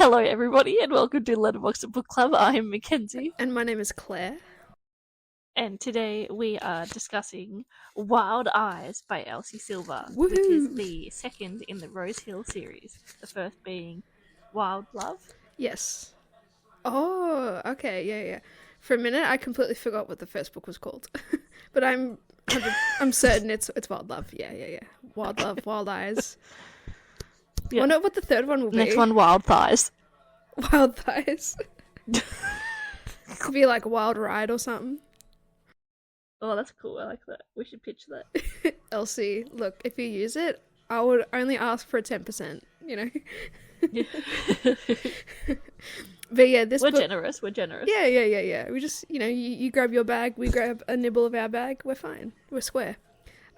Hello, everybody, and welcome to Letterboxbookclub. I'm Mackenzie, And my name is Claire. and today we are discussing Wild Eyes by Elsie Silver, which Woohoo! is the second in the Rose Hill series. The first being Wild Love. Yes. Oh, okay, yeah. For a minute, I completely forgot what the first book was called, but I'm certain it's Wild Love. Yeah. Wild Love, Wild Eyes. Yeah. I wonder what the third one will be. Next one, Wild Thighs. Wild Thighs. Could be like Wild Ride or something. Oh, that's cool. I like that. We should pitch that. Elsie, look, if you use it, I would only ask for a 10%. You know. But yeah, We're generous. We're generous. Yeah. We just, you grab your bag, we grab a nibble of our bag, we're fine. We're square.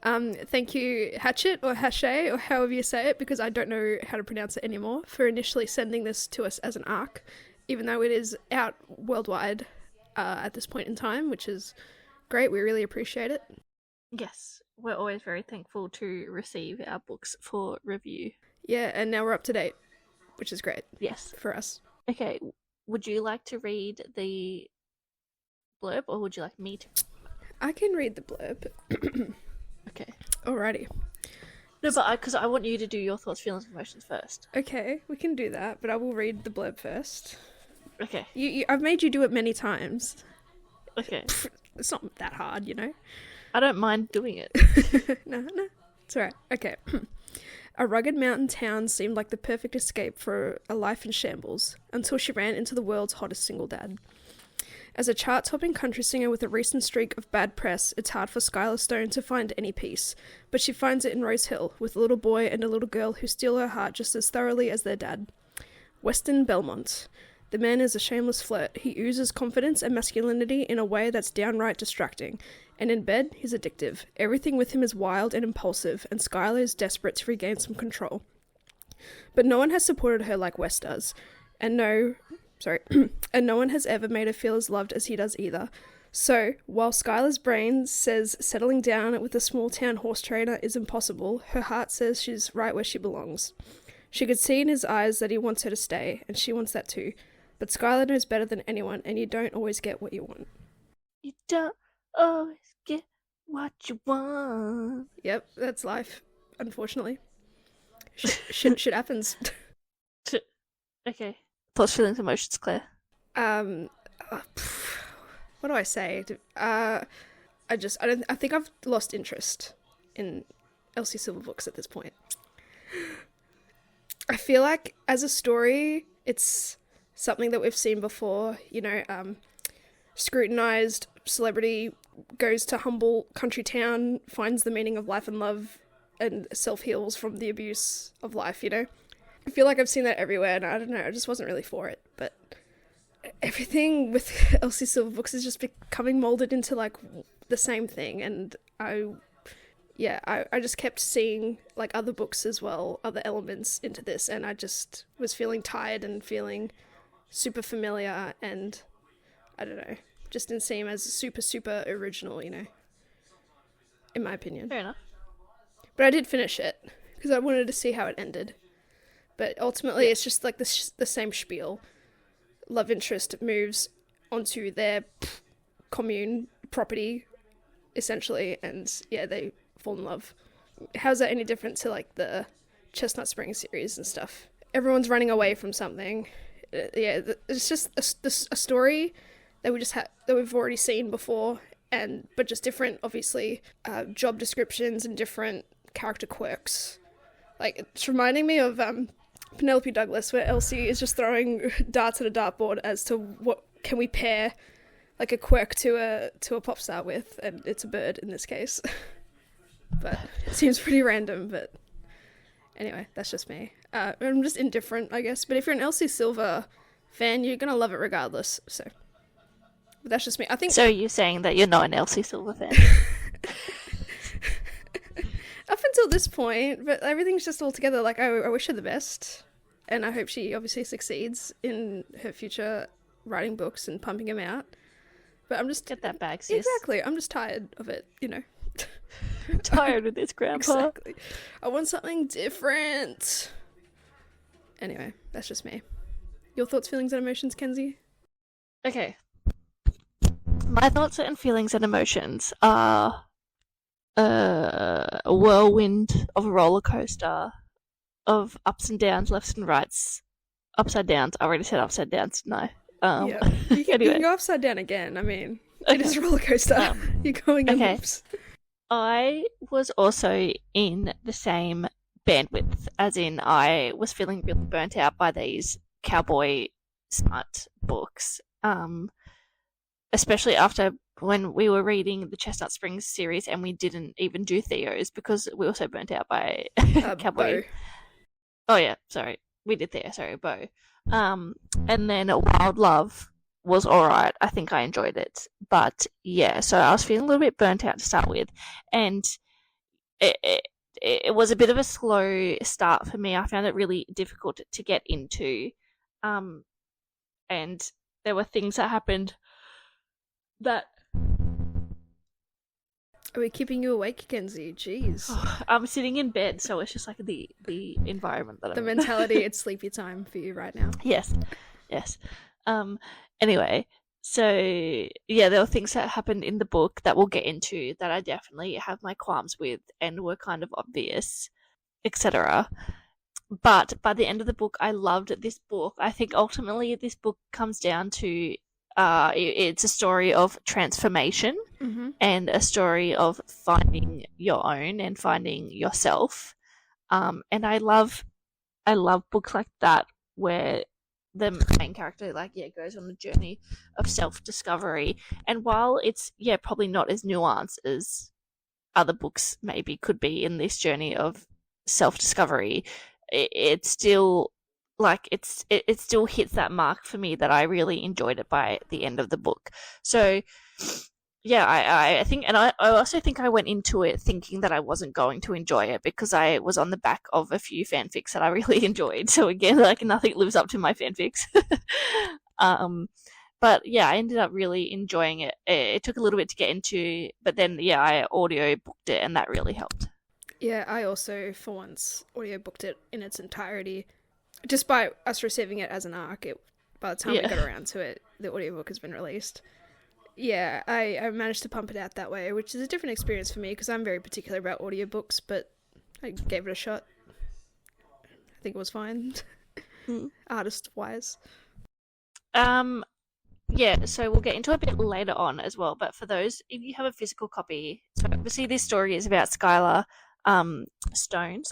Thank you, Hatchet, or Hachet, or however you say it, because I don't know how to pronounce it anymore, for initially sending this to us as an ARC, even though it is out worldwide at this point in time, which is great. We really appreciate it. Yes, we're always very thankful to receive our books for review. Yeah, and now we're up to date, which is great. Yes. For us. Okay, would you like to read the blurb, or would you like me to? I can read the blurb. Okay. Alrighty. No, but because I want you to do your thoughts, feelings, emotions first. Okay, we can do that, but I will read the blurb first. Okay. I've made you do it many times. Okay. It's not that hard, you know? I don't mind doing it. No, it's alright. Okay. A rugged mountain town seemed like the perfect escape for a life in shambles, until she ran into the world's hottest single dad. As a chart-topping country singer with a recent streak of bad press, it's hard for Skylar Stone to find any peace, but she finds it in Rose Hill, with a little boy and a little girl who steal her heart just as thoroughly as their dad. Weston Belmont. The man is a shameless flirt. He oozes confidence and masculinity in a way that's downright distracting. And in bed, he's addictive. Everything with him is wild and impulsive, and Skylar is desperate to regain some control. But no one has supported her like Wes does. And no one has ever made her feel as loved as he does either. So, while Skylar's brain says settling down with a small-town horse trainer is impossible, her heart says she's right where she belongs. She could see in his eyes that he wants her to stay, and she wants that too. But Skylar knows better than anyone, and you don't always get what you want. You don't always get what you want. Yep, that's life, unfortunately. Shit happens. Okay. Thoughts, feelings, emotions, Claire. What do I say? I think I've lost interest in Elsie Silver books at this point. I feel like as a story, it's something that we've seen before, scrutinized celebrity goes to humble country town, finds the meaning of life and love, and self-heals from the abuse of life, I feel like I've seen that everywhere, and I don't know, I just wasn't really for it, but everything with Elsie Silver books is just becoming molded into, like, the same thing, and I just kept seeing, like, other books as well, other elements into this, and I just was feeling tired and feeling super familiar, and I don't know, just didn't seem as super original, in my opinion. Fair enough. But I did finish it, because I wanted to see how it ended. But ultimately, It's just like the same spiel. Love interest moves onto their commune property, essentially, and they fall in love. How's that any different to like the Chestnut Springs series and stuff? Everyone's running away from something. It's just a story that we've already seen before, but just different, obviously, job descriptions and different character quirks. Like, it's reminding me of Penelope Douglas, where Elsie is just throwing darts at a dartboard as to what can we pair like a quirk to a pop star with, and it's a bird in this case. But it seems pretty random, but anyway, that's just me. I'm just indifferent, I guess, but if you're an Elsie Silver fan, you're gonna love it regardless, so. But that's just me. I think. So you're saying that you're not an Elsie Silver fan? Up until this point, but everything's just all together. Like, I wish her the best, and I hope she obviously succeeds in her future writing books and pumping them out. But I'm just get that bag, sis. Exactly. I'm just tired of it. Tired of this, Grandpa. Exactly. I want something different. Anyway, that's just me. Your thoughts, feelings, and emotions, Kenzie? Okay. My thoughts and feelings and emotions are a whirlwind of a roller coaster of ups and downs, lefts and rights, upside downs. I already said upside downs, didn't I? Yeah. You Anyway. can go upside down again. I mean, Okay. it is a roller coaster. You're going in okay. loops. I was also in the same bandwidth, as in I was feeling really burnt out by these cowboy smart books, especially after when we were reading the Chestnut Springs series and we didn't even do Theo's because we were so burnt out by cowboy. Bo. Oh yeah, sorry, we did Theo. Sorry, Bo. And then Wild Love was alright. I think I enjoyed it, but yeah, so I was feeling a little bit burnt out to start with, and it was a bit of a slow start for me. I found it really difficult to get into, and there were things that happened that. Are we keeping you awake, Kenzie? Jeez. I'm sitting in bed, so it's just like the environment that I'm The in. mentality, it's sleepy time for you right now. Yes. Anyway, so yeah, there were things that happened in the book that we'll get into that I definitely have my qualms with and were kind of obvious, etc. But by the end of the book, I loved this book. I think ultimately this book comes down to it's a story of transformation and a story of finding your own and finding yourself. And I love books like that where the main character goes on a journey of self-discovery. And while it's probably not as nuanced as other books maybe could be in this journey of self-discovery, it still it still hits that mark for me that I really enjoyed it by the end of the book. So yeah, I think, and I also think I went into it thinking that I wasn't going to enjoy it because I was on the back of a few fanfics that I really enjoyed. So again, nothing lives up to my fanfics. But yeah, I ended up really enjoying it. It took a little bit to get into, but then I audio booked it, and that really helped. Yeah, I also, for once, audio booked it in its entirety. Just by us receiving it as an arc, by the time we got around to it, the audiobook has been released. Yeah, I managed to pump it out that way, which is a different experience for me because I'm very particular about audiobooks, but I gave it a shot. I think it was fine. Artist-wise. Yeah, so we'll get into it a bit later on as well, but for those, if you have a physical copy, so obviously this story is about Skylar Stone.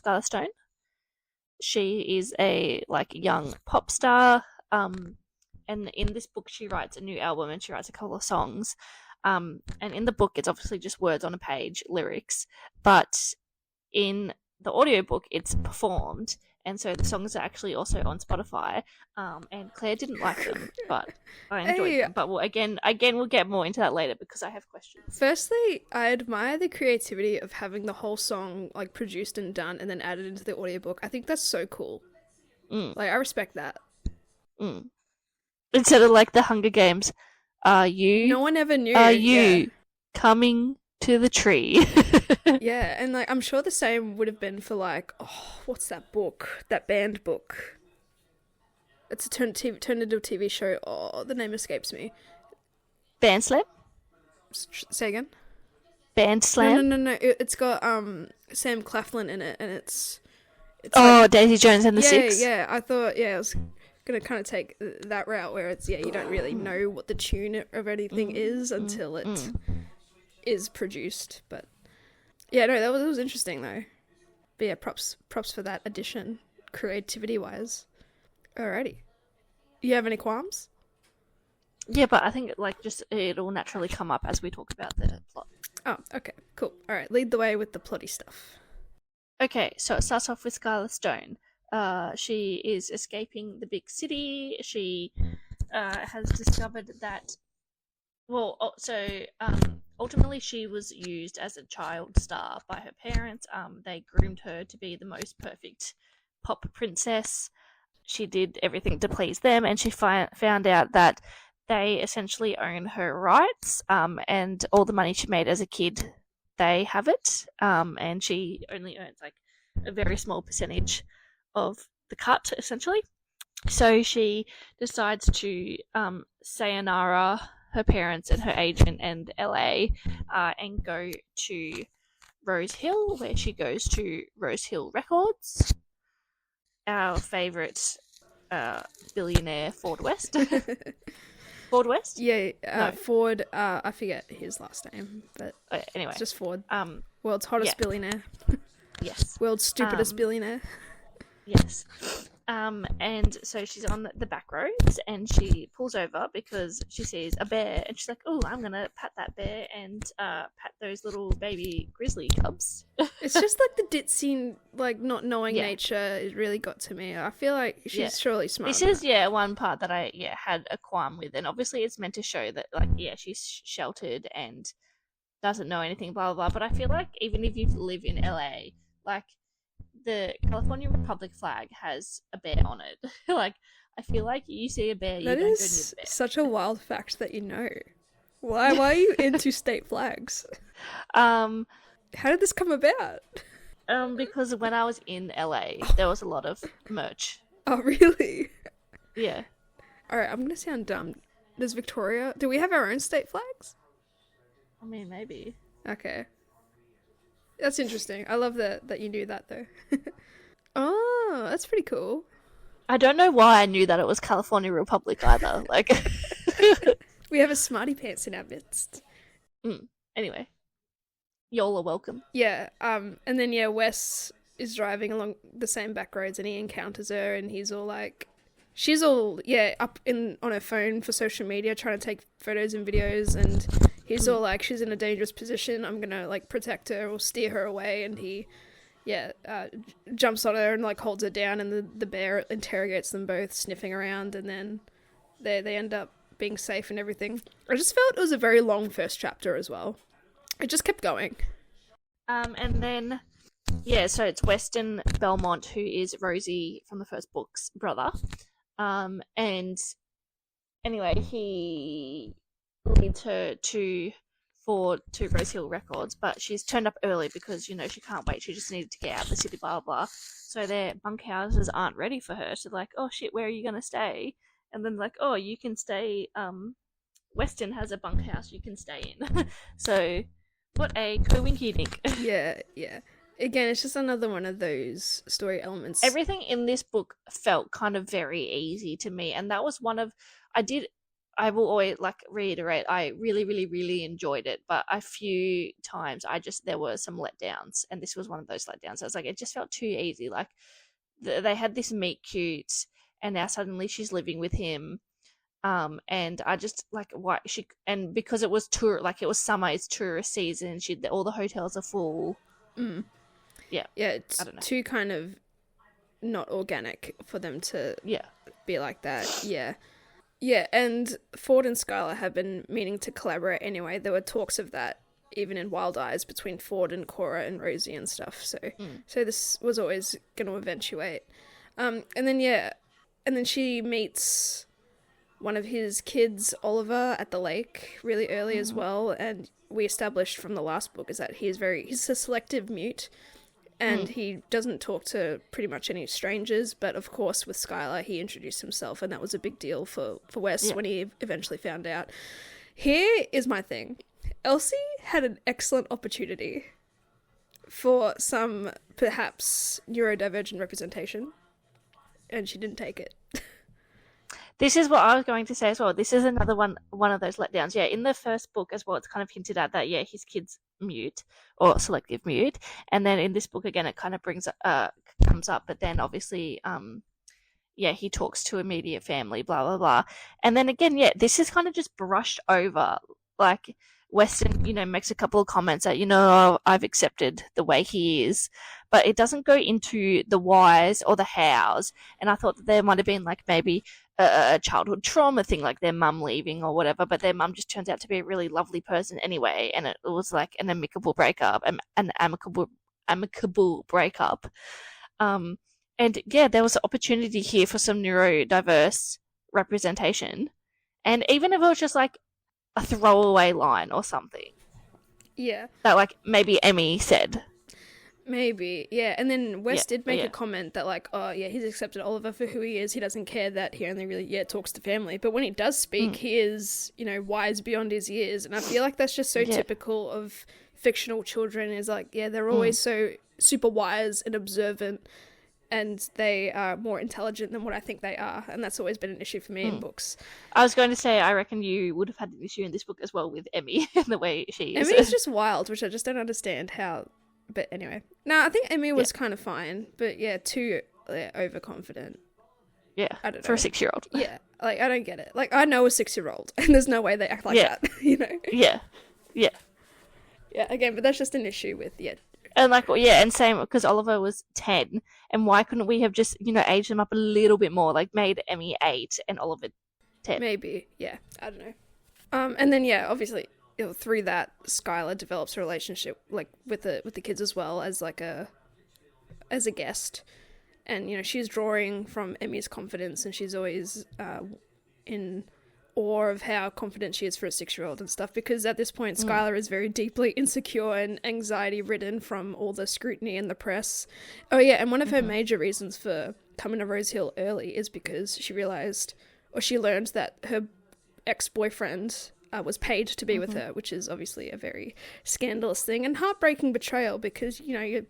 She is a young pop star, and in this book she writes a new album and she writes a couple of songs, and in the book it's obviously just words on a page, lyrics, but in the audiobook it's performed, and so the songs are actually also on Spotify, and Claire didn't like them, but I enjoyed them. But again we'll get more into that later because I have questions. Firstly, I admire the creativity of having the whole song produced and done and then added into the audiobook. I think that's so cool. I respect that. Instead of the Hunger Games, are you? No one ever knew. Are you coming to the tree? Yeah, and I'm sure the same would have been for what's that book? That band book. It's turned into a TV show. Oh, the name escapes me. Band Slam? Say again? Band Slam? No. It's got Sam Claflin in it, and it's Daisy Jones and the Six? Yeah, I thought, I was going to kind of take that route where it's, you don't really know what the tune of anything is until it is produced, but yeah, no, that was interesting though. But yeah, props for that addition, creativity-wise. Alrighty. You have any qualms? Yeah, but I think it'll naturally come up as we talk about the plot. Oh, okay, cool. Alright, lead the way with the plotty stuff. Okay, so it starts off with Skylar Stone. She is escaping the big city. She has discovered that... ultimately she was used as a child star by her parents. They groomed her to be the most perfect pop princess. She did everything to please them, and she found out that they essentially own her rights, and all the money she made as a kid, they have it, and she only earns a very small percentage of the cut, essentially. So she decides to sayonara her parents and her agent and LA, and go to Rose Hill, where she goes to Rose Hill Records, our favourite billionaire Ford West. Ford West? Yeah, No. Ford, I forget his last name, but Anyway. it's just Ford. World's hottest billionaire. Yes. World's stupidest billionaire. Yes. And so she's on the back roads and she pulls over because she sees a bear and she's like, oh, I'm going to pat that bear and pat those little baby grizzly cubs. It's just like the ditzy, like not knowing nature, it really got to me. I feel like she's surely smart. This is, one part that I had a qualm with. And obviously it's meant to show that, like, she's sheltered and doesn't know anything, blah, blah, blah. But I feel like even if you live in LA, like, the California Republic flag has a bear on it. Like, I feel like you see a bear, you don't go near the bear. Such a wild fact that you know. Why are you into state flags? How did this come about? Because when I was in LA, there was a lot of merch. Oh, really? Yeah. Alright, I'm gonna sound dumb. Do we have our own state flags? I mean, maybe. Okay. That's interesting. I love that you knew that, though. Oh, that's pretty cool. I don't know why I knew that it was California Republic either. Like, we have a smarty pants in our midst. Anyway, y'all are welcome. Yeah. And then Wes is driving along the same back roads, and he encounters her, and he's all like, she's all up on her phone for social media, trying to take photos and videos, and he's all like, she's in a dangerous position, I'm gonna like protect her or steer her away, and he jumps on her and like holds her down, and the bear interrogates them both, sniffing around, and then they end up being safe and everything. I just felt it was a very long first chapter as well. It just kept going. And then so it's Weston Belmont, who is Rosie from the first book's brother. And anyway, he leads her to Rose Hill Records, but she's turned up early because, she can't wait. She just needed to get out of the city, blah, blah, blah. So their bunkhouses aren't ready for her. So like, oh shit, where are you going to stay? And then like, oh, you can stay, Weston has a bunkhouse you can stay in. So what a coinky-dink. Yeah. Again, it's just another one of those story elements. Everything in this book felt kind of very easy to me, and that was one of, I will always reiterate, I really, really, really enjoyed it, but a few times there were some letdowns, and this was one of those letdowns. I was like, it just felt too easy. Like, they had this meet cute, and now suddenly she's living with him, and I just like, why and because it was it was summer, it's tourist season, all the hotels are full. Yeah, it's too kind of not organic for them to be like that. Yeah, and Ford and Skylar have been meaning to collaborate anyway. There were talks of that even in Wild Eyes between Ford and Cora and Rosie and stuff. So this was always going to eventuate. And then she meets one of his kids, Oliver, at the lake really early as well. And we established from the last book is that he's a selective mute. And he doesn't talk to pretty much any strangers, but of course with Skylar he introduced himself, and that was a big deal for Wes when he eventually found out. Here is my thing. Elsie had an excellent opportunity for some perhaps neurodivergent representation, and she didn't take it. This is what I was going to say as well. This is another one of those letdowns. Yeah, in the first book as well, it's kind of hinted at that, his kid's mute or selective mute. And then in this book, again, it kind of comes up. But then obviously, he talks to immediate family, blah, blah, blah. And then again, this is kind of just brushed over. Like, Weston, makes a couple of comments that, I've accepted the way he is, but it doesn't go into the whys or the hows. And I thought that there might have been like maybe a childhood trauma thing, like their mum leaving or whatever, but their mum just turns out to be a really lovely person anyway, and it was like an amicable breakup. And there was an opportunity here for some neurodiverse representation, and even if it was just like a throwaway line or something, that like maybe Emmy said. Maybe, yeah. And then Wes did make yeah. a comment that, like, oh, yeah, he's accepted Oliver for who he is. He doesn't care that he only really, talks to family. But when he does speak, he is, wise beyond his years. And I feel like that's just so typical of fictional children, is like, they're always so super wise and observant, and they are more intelligent than what I think they are. And that's always been an issue for me in books. I was going to say, I reckon you would have had an issue in this book as well with Emmy, the way she is. Emmy is just wild, which I just don't understand how... But anyway, no, I think Emmy was kind of fine, but too overconfident. Yeah, I don't know. For a 6-year-old. Yeah, like, I don't get it. Like, I know a 6-year-old, and there's no way they act like that, Yeah, yeah. Yeah, again, but that's just an issue with, And like, and same, because Oliver was 10, and why couldn't we have just, aged them up a little bit more, like made Emmy 8 and Oliver 10? Maybe, I don't know. And then, obviously... through that, Skylar develops a relationship like with the kids as well as as a guest, and she's drawing from Emmy's confidence, and she's always in awe of how confident she is for a 6-year-old and stuff, because at this point Skylar is very deeply insecure and anxiety ridden from all the scrutiny in the press. Oh yeah, and one of her major reasons for coming to Rose Hill early is because she learned that her ex-boyfriend was paid to be with her, which is obviously a very scandalous thing and heartbreaking betrayal, because you're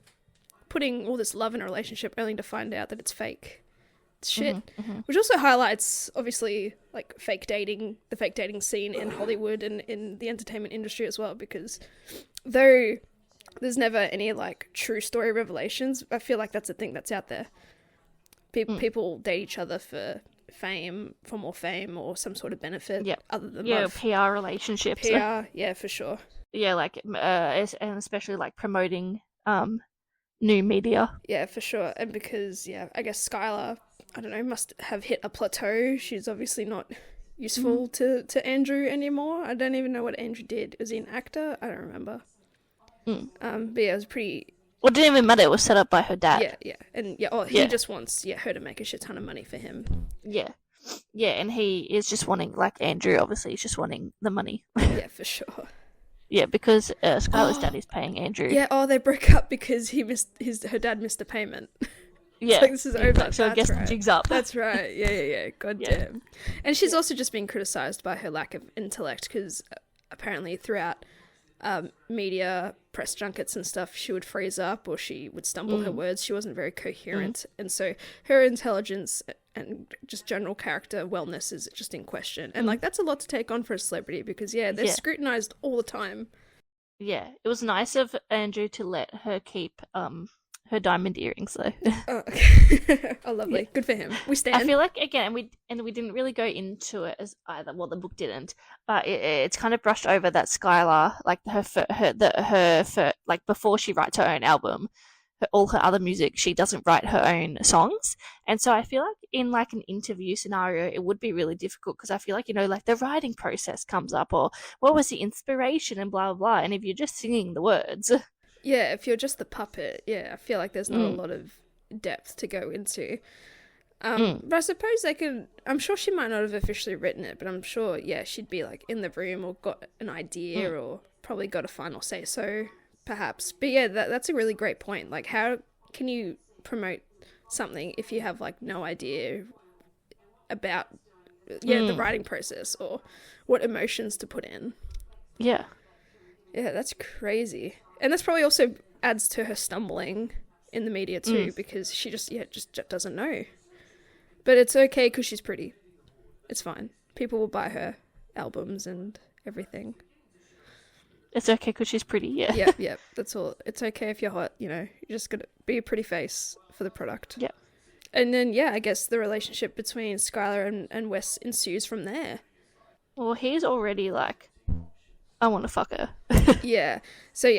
putting all this love in a relationship only to find out that it's fake. It's shit. Which also highlights obviously like the fake dating scene in Hollywood and in the entertainment industry as well, because though there's never any like true story revelations, I feel like that's a thing that's out there. People date each other for more fame or some sort of benefit other than love. PR relationships. PR, for sure. Yeah, like and especially like promoting new media. Yeah, for sure. And because I guess Skylar, I don't know, must have hit a plateau. She's obviously not useful to Andrew anymore. I don't even know what Andrew did. Was he an actor? I don't remember. But it was pretty... Well, it didn't even matter. It was set up by her dad. Yeah. And he just wants her to make a shit ton of money for him. Yeah. Yeah, and he is just wanting, like Andrew, obviously, he's just wanting the money. Yeah, for sure. Yeah, because Skylar's dad is paying Andrew. Yeah, they broke up because her dad missed a payment. Yeah. Like, this is over. So I guess the jig's up. That's right. Yeah. God damn. And she's also just being criticised by her lack of intellect, because apparently throughout media, press junkets and stuff, she would freeze up or she would stumble her words. She wasn't very coherent. And so her intelligence and just general character wellness is just in question. And like, that's a lot to take on for a celebrity, because they're scrutinized all the time. Yeah, it was nice of Andrew to let her keep her diamond earrings though. Oh, okay. Oh, lovely. Yeah. Good for him. We stand. I feel like again we didn't really go into it as either. Well, the book didn't, but it's kind of brushed over that Skylar, like her like before she writes her own album, all her other music, she doesn't write her own songs, and so I feel like in like an interview scenario it would be really difficult, because I feel like like the writing process comes up, or what was the inspiration and blah blah blah, and if you're just singing the words. Yeah, if you're just the puppet, I feel like there's not a lot of depth to go into. But I suppose they could... I'm sure she might not have officially written it, but I'm sure, she'd be like in the room or got an idea or probably got a final say-so, perhaps. But that's a really great point. Like, how can you promote something if you have like no idea about the writing process or what emotions to put in? Yeah, that's crazy. And this probably also adds to her stumbling in the media too, because she just doesn't know. But it's okay because she's pretty. It's fine. People will buy her albums and everything. It's okay because she's pretty, Yeah, that's all. It's okay if you're hot, you just gotta be a pretty face for the product. Yeah. And then, I guess the relationship between Skylar and Wes ensues from there. Well, he's already like, I want to fuck her. Yeah. So,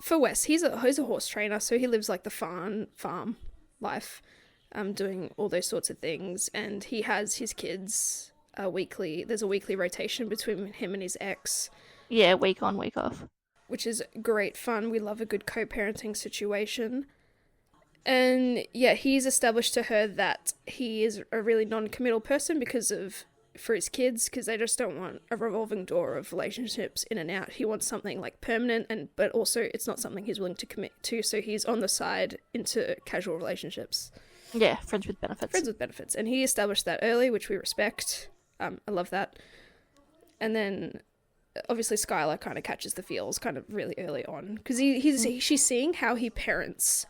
for Wes, he's a horse trainer, so he lives like the farm life, doing all those sorts of things, and he has his kids weekly. There's a weekly rotation between him and his ex. Yeah, week on, week off. Which is great fun. We love a good co-parenting situation. And he's established to her that he is a really non-committal person because of for his kids, because they just don't want a revolving door of relationships in and out. He wants something like permanent, but also it's not something he's willing to commit to, so he's on the side into casual relationships. Yeah, friends with benefits. Friends with benefits. And he established that early, which we respect. I love that. And then obviously Skylar kind of catches the feels kind of really early on, because she's seeing how he parents,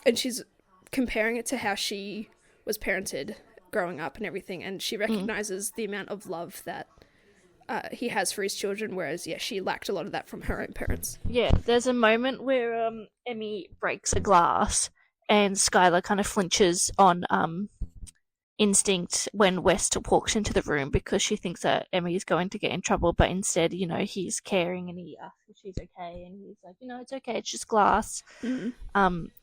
and she's comparing it to how she was parented growing up and everything, and she recognizes the amount of love that he has for his children, whereas she lacked a lot of that from her own parents. Yeah, there's a moment where Emmy breaks a glass and Skylar kind of flinches on instinct when West walks into the room, because she thinks that Emmy is going to get in trouble, but instead, he's caring and he asks if she's okay, and he's like, it's okay, it's just glass.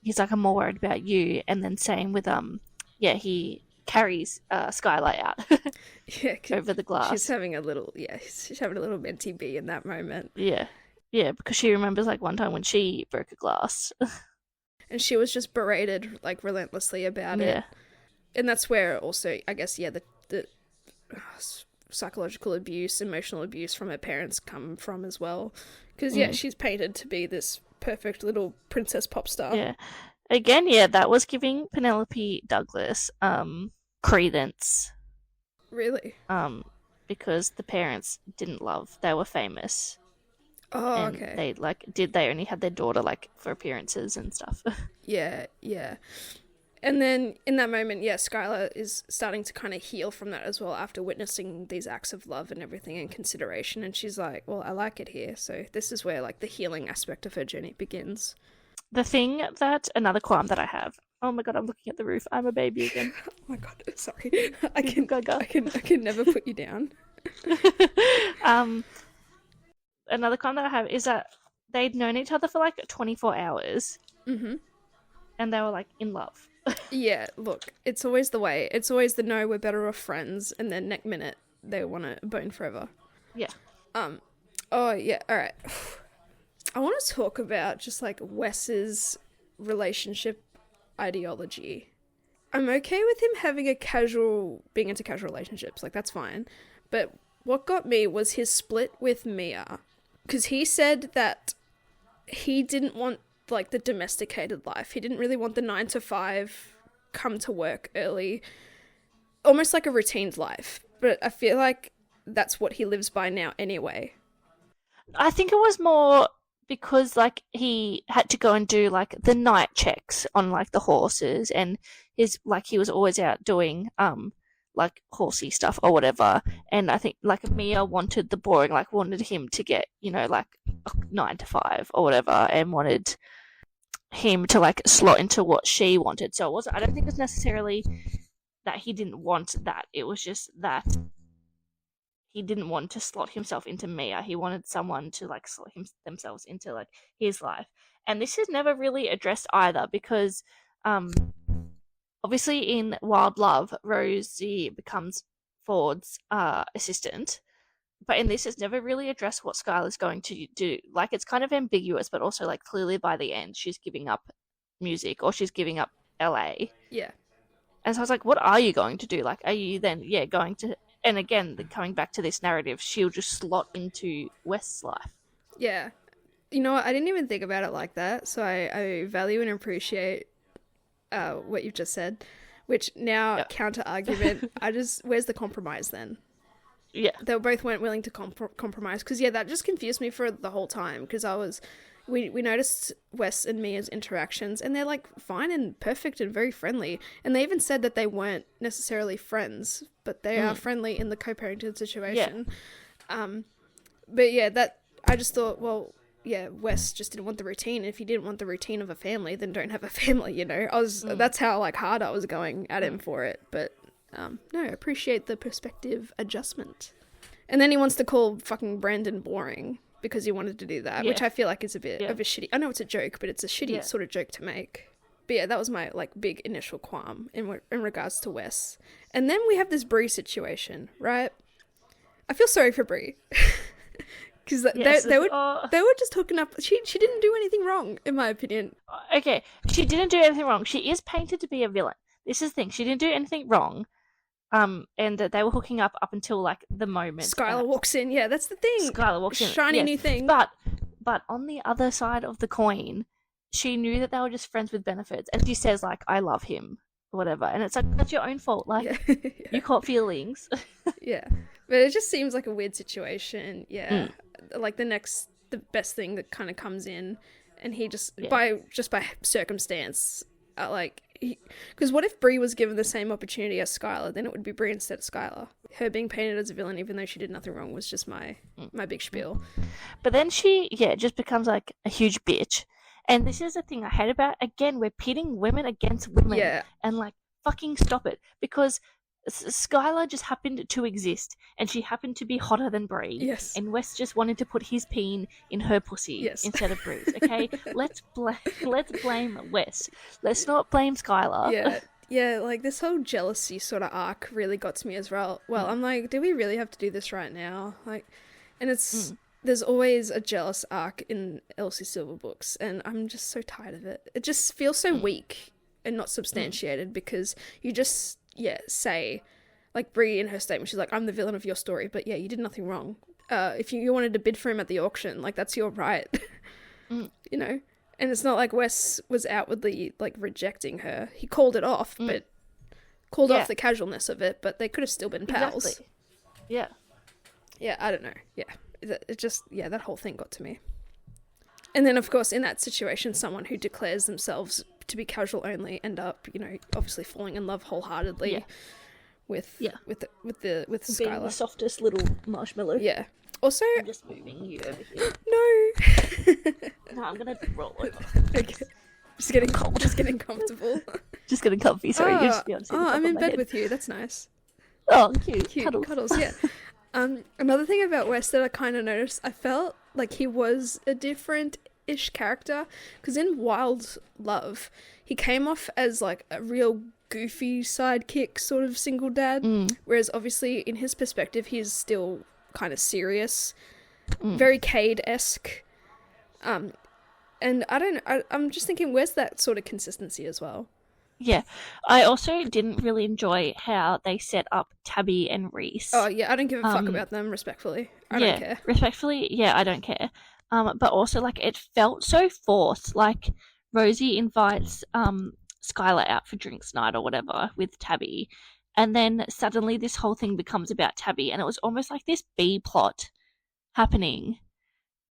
He's like, I'm more worried about you. And then same with he carries Skylar out over the glass. She's having a little mentee bee in that moment. Yeah, because she remembers like one time when she broke a glass. And she was just berated like relentlessly about it. And that's where also, I guess, the psychological abuse, emotional abuse from her parents come from as well. Because, she's painted to be this perfect little princess pop star. Yeah. Again, that was giving Penelope Douglas credence. Really? Because the parents didn't love. They were famous. Oh, and okay. They only had their daughter, for appearances and stuff. Yeah. And then in that moment, Skylar is starting to kind of heal from that as well after witnessing these acts of love and everything and consideration. And she's like, well, I like it here. So this is where the healing aspect of her journey begins. Another qualm that I have. Oh my god, I'm looking at the roof. I'm a baby again. Oh my god, sorry. I can never put you down. Another qualm that I have is that they'd known each other for 24 hours. Mm-hmm. And they were in love. Yeah, look, it's always the way. It's always the no, we're better off friends, and then next minute they want to bone forever. Yeah. Oh yeah, alright. I want to talk about just Wes's relationship ideology. I'm okay with him being into casual relationships, that's fine. But what got me was his split with Mia. Because he said that he didn't want the domesticated life. He didn't really want the 9 to 5, come to work early, almost like a routine life. But I feel like that's what he lives by now anyway. I think it was more because he had to go and do the night checks on the horses, and he was always out doing horsey stuff or whatever. And I think Mia wanted the boring, wanted him to get 9 to 5 or whatever, and wanted him to slot into what she wanted. So I don't think it's necessarily that he didn't want that. It was just that he didn't want to slot himself into Mia. He wanted someone to slot themselves into his life. And this is never really addressed either, because obviously in Wild Love, Rosie becomes Ford's assistant. But in this, it's never really addressed what Skylar's going to do. It's kind of ambiguous, but also, clearly by the end, she's giving up music, or she's giving up LA. Yeah. And so I was like, what are you going to do? Are you then, going to... And again, coming back to this narrative, she'll just slot into West's life. Yeah. You know what? I didn't even think about it like that, so I value and appreciate what you've just said, which now, counter-argument, where's the compromise then? Yeah. They both weren't willing to compromise, because, that just confused me for the whole time, because we noticed Wes and Mia's interactions, and they're, fine and perfect and very friendly, and they even said that they weren't necessarily friends, but they are friendly in the co-parenting situation. But, I just thought, well, Wes just didn't want the routine. If he didn't want the routine of a family, then don't have a family, That's how, hard I was going at him for it, but... no, I appreciate the perspective adjustment. And then he wants to call fucking Brandon boring because he wanted to do that, which I feel like is a bit of a shitty... I know it's a joke, but it's a shitty sort of joke to make. But that was my, big initial qualm in regards to Wes. And then we have this Bree situation, right? I feel sorry for Bree. Because they were just hooking up. She didn't do anything wrong, in my opinion. Okay, she didn't do anything wrong. She is painted to be a villain. This is the thing. She didn't do anything wrong. And they were hooking up until like the moment Skylar walks in. Yeah, that's the thing. Skylar walks in. Shiny yes. new thing. But on the other side of the coin, she knew that they were just friends with benefits, and she says like, "I love him," or whatever, and it's like that's your own fault. Like you caught feelings. Yeah, but it just seems like a weird situation. Yeah, like the best thing that kind of comes in, and he just by circumstance, because what if Bree was given the same opportunity as Skylar? Then it would be Bree instead of Skylar. Her being painted as a villain, even though she did nothing wrong, was just my big spiel. But then she, just becomes like a huge bitch. And this is the thing I hate about, again, we're pitting women against women. Yeah. And like, fucking stop it. Because Skylar just happened to exist, and she happened to be hotter than Bree. Yes. And Wes just wanted to put his peen in her pussy instead of Bree's. Okay, let's blame Wes. Let's not blame Skylar. Yeah. Yeah, like this whole jealousy sort of arc really got to me as well. Well, I'm like, do we really have to do this right now? Like, and it's there's always a jealous arc in Elsie Silver books, and I'm just so tired of it. It just feels so weak and not substantiated because you just say, like Bree in her statement, she's like, I'm the villain of your story, but you did nothing wrong. If you wanted to bid for him at the auction, like that's your right. You know? And it's not like Wes was outwardly like rejecting her. He called it off, but called off the casualness of it, but they could have still been pals. Exactly. Yeah. Yeah, I don't know. Yeah. It just, that whole thing got to me. And then, of course, in that situation, someone who declares themselves to be casual only end up, obviously falling in love wholeheartedly with Skylar. Being the softest little marshmallow. Yeah. Also, I'm just moving you over here. No. No, I'm gonna roll over. Okay. Just getting cold. Just getting comfortable. Just getting comfy. Sorry, you just be able to see the top I'm of in my bed head. with you. That's nice. Oh, cute. Cute Cuddles. cuddles. Yeah. Another thing about Wes that I kind of noticed, I felt like he was a different-ish character, because in Wild Love, he came off as like a real goofy sidekick sort of single dad, whereas obviously in his perspective, he's still kind of serious, very Cade-esque. And I'm just thinking, where's that sort of consistency as well? Yeah. I also didn't really enjoy how they set up Tabby and Reese. Oh, yeah, I don't give a fuck about them, respectfully. I don't care. Respectfully, I don't care. But also, like, it felt so forced. Like, Rosie invites Skylar out for drinks night or whatever with Tabby, and then suddenly this whole thing becomes about Tabby, and it was almost like this B plot happening.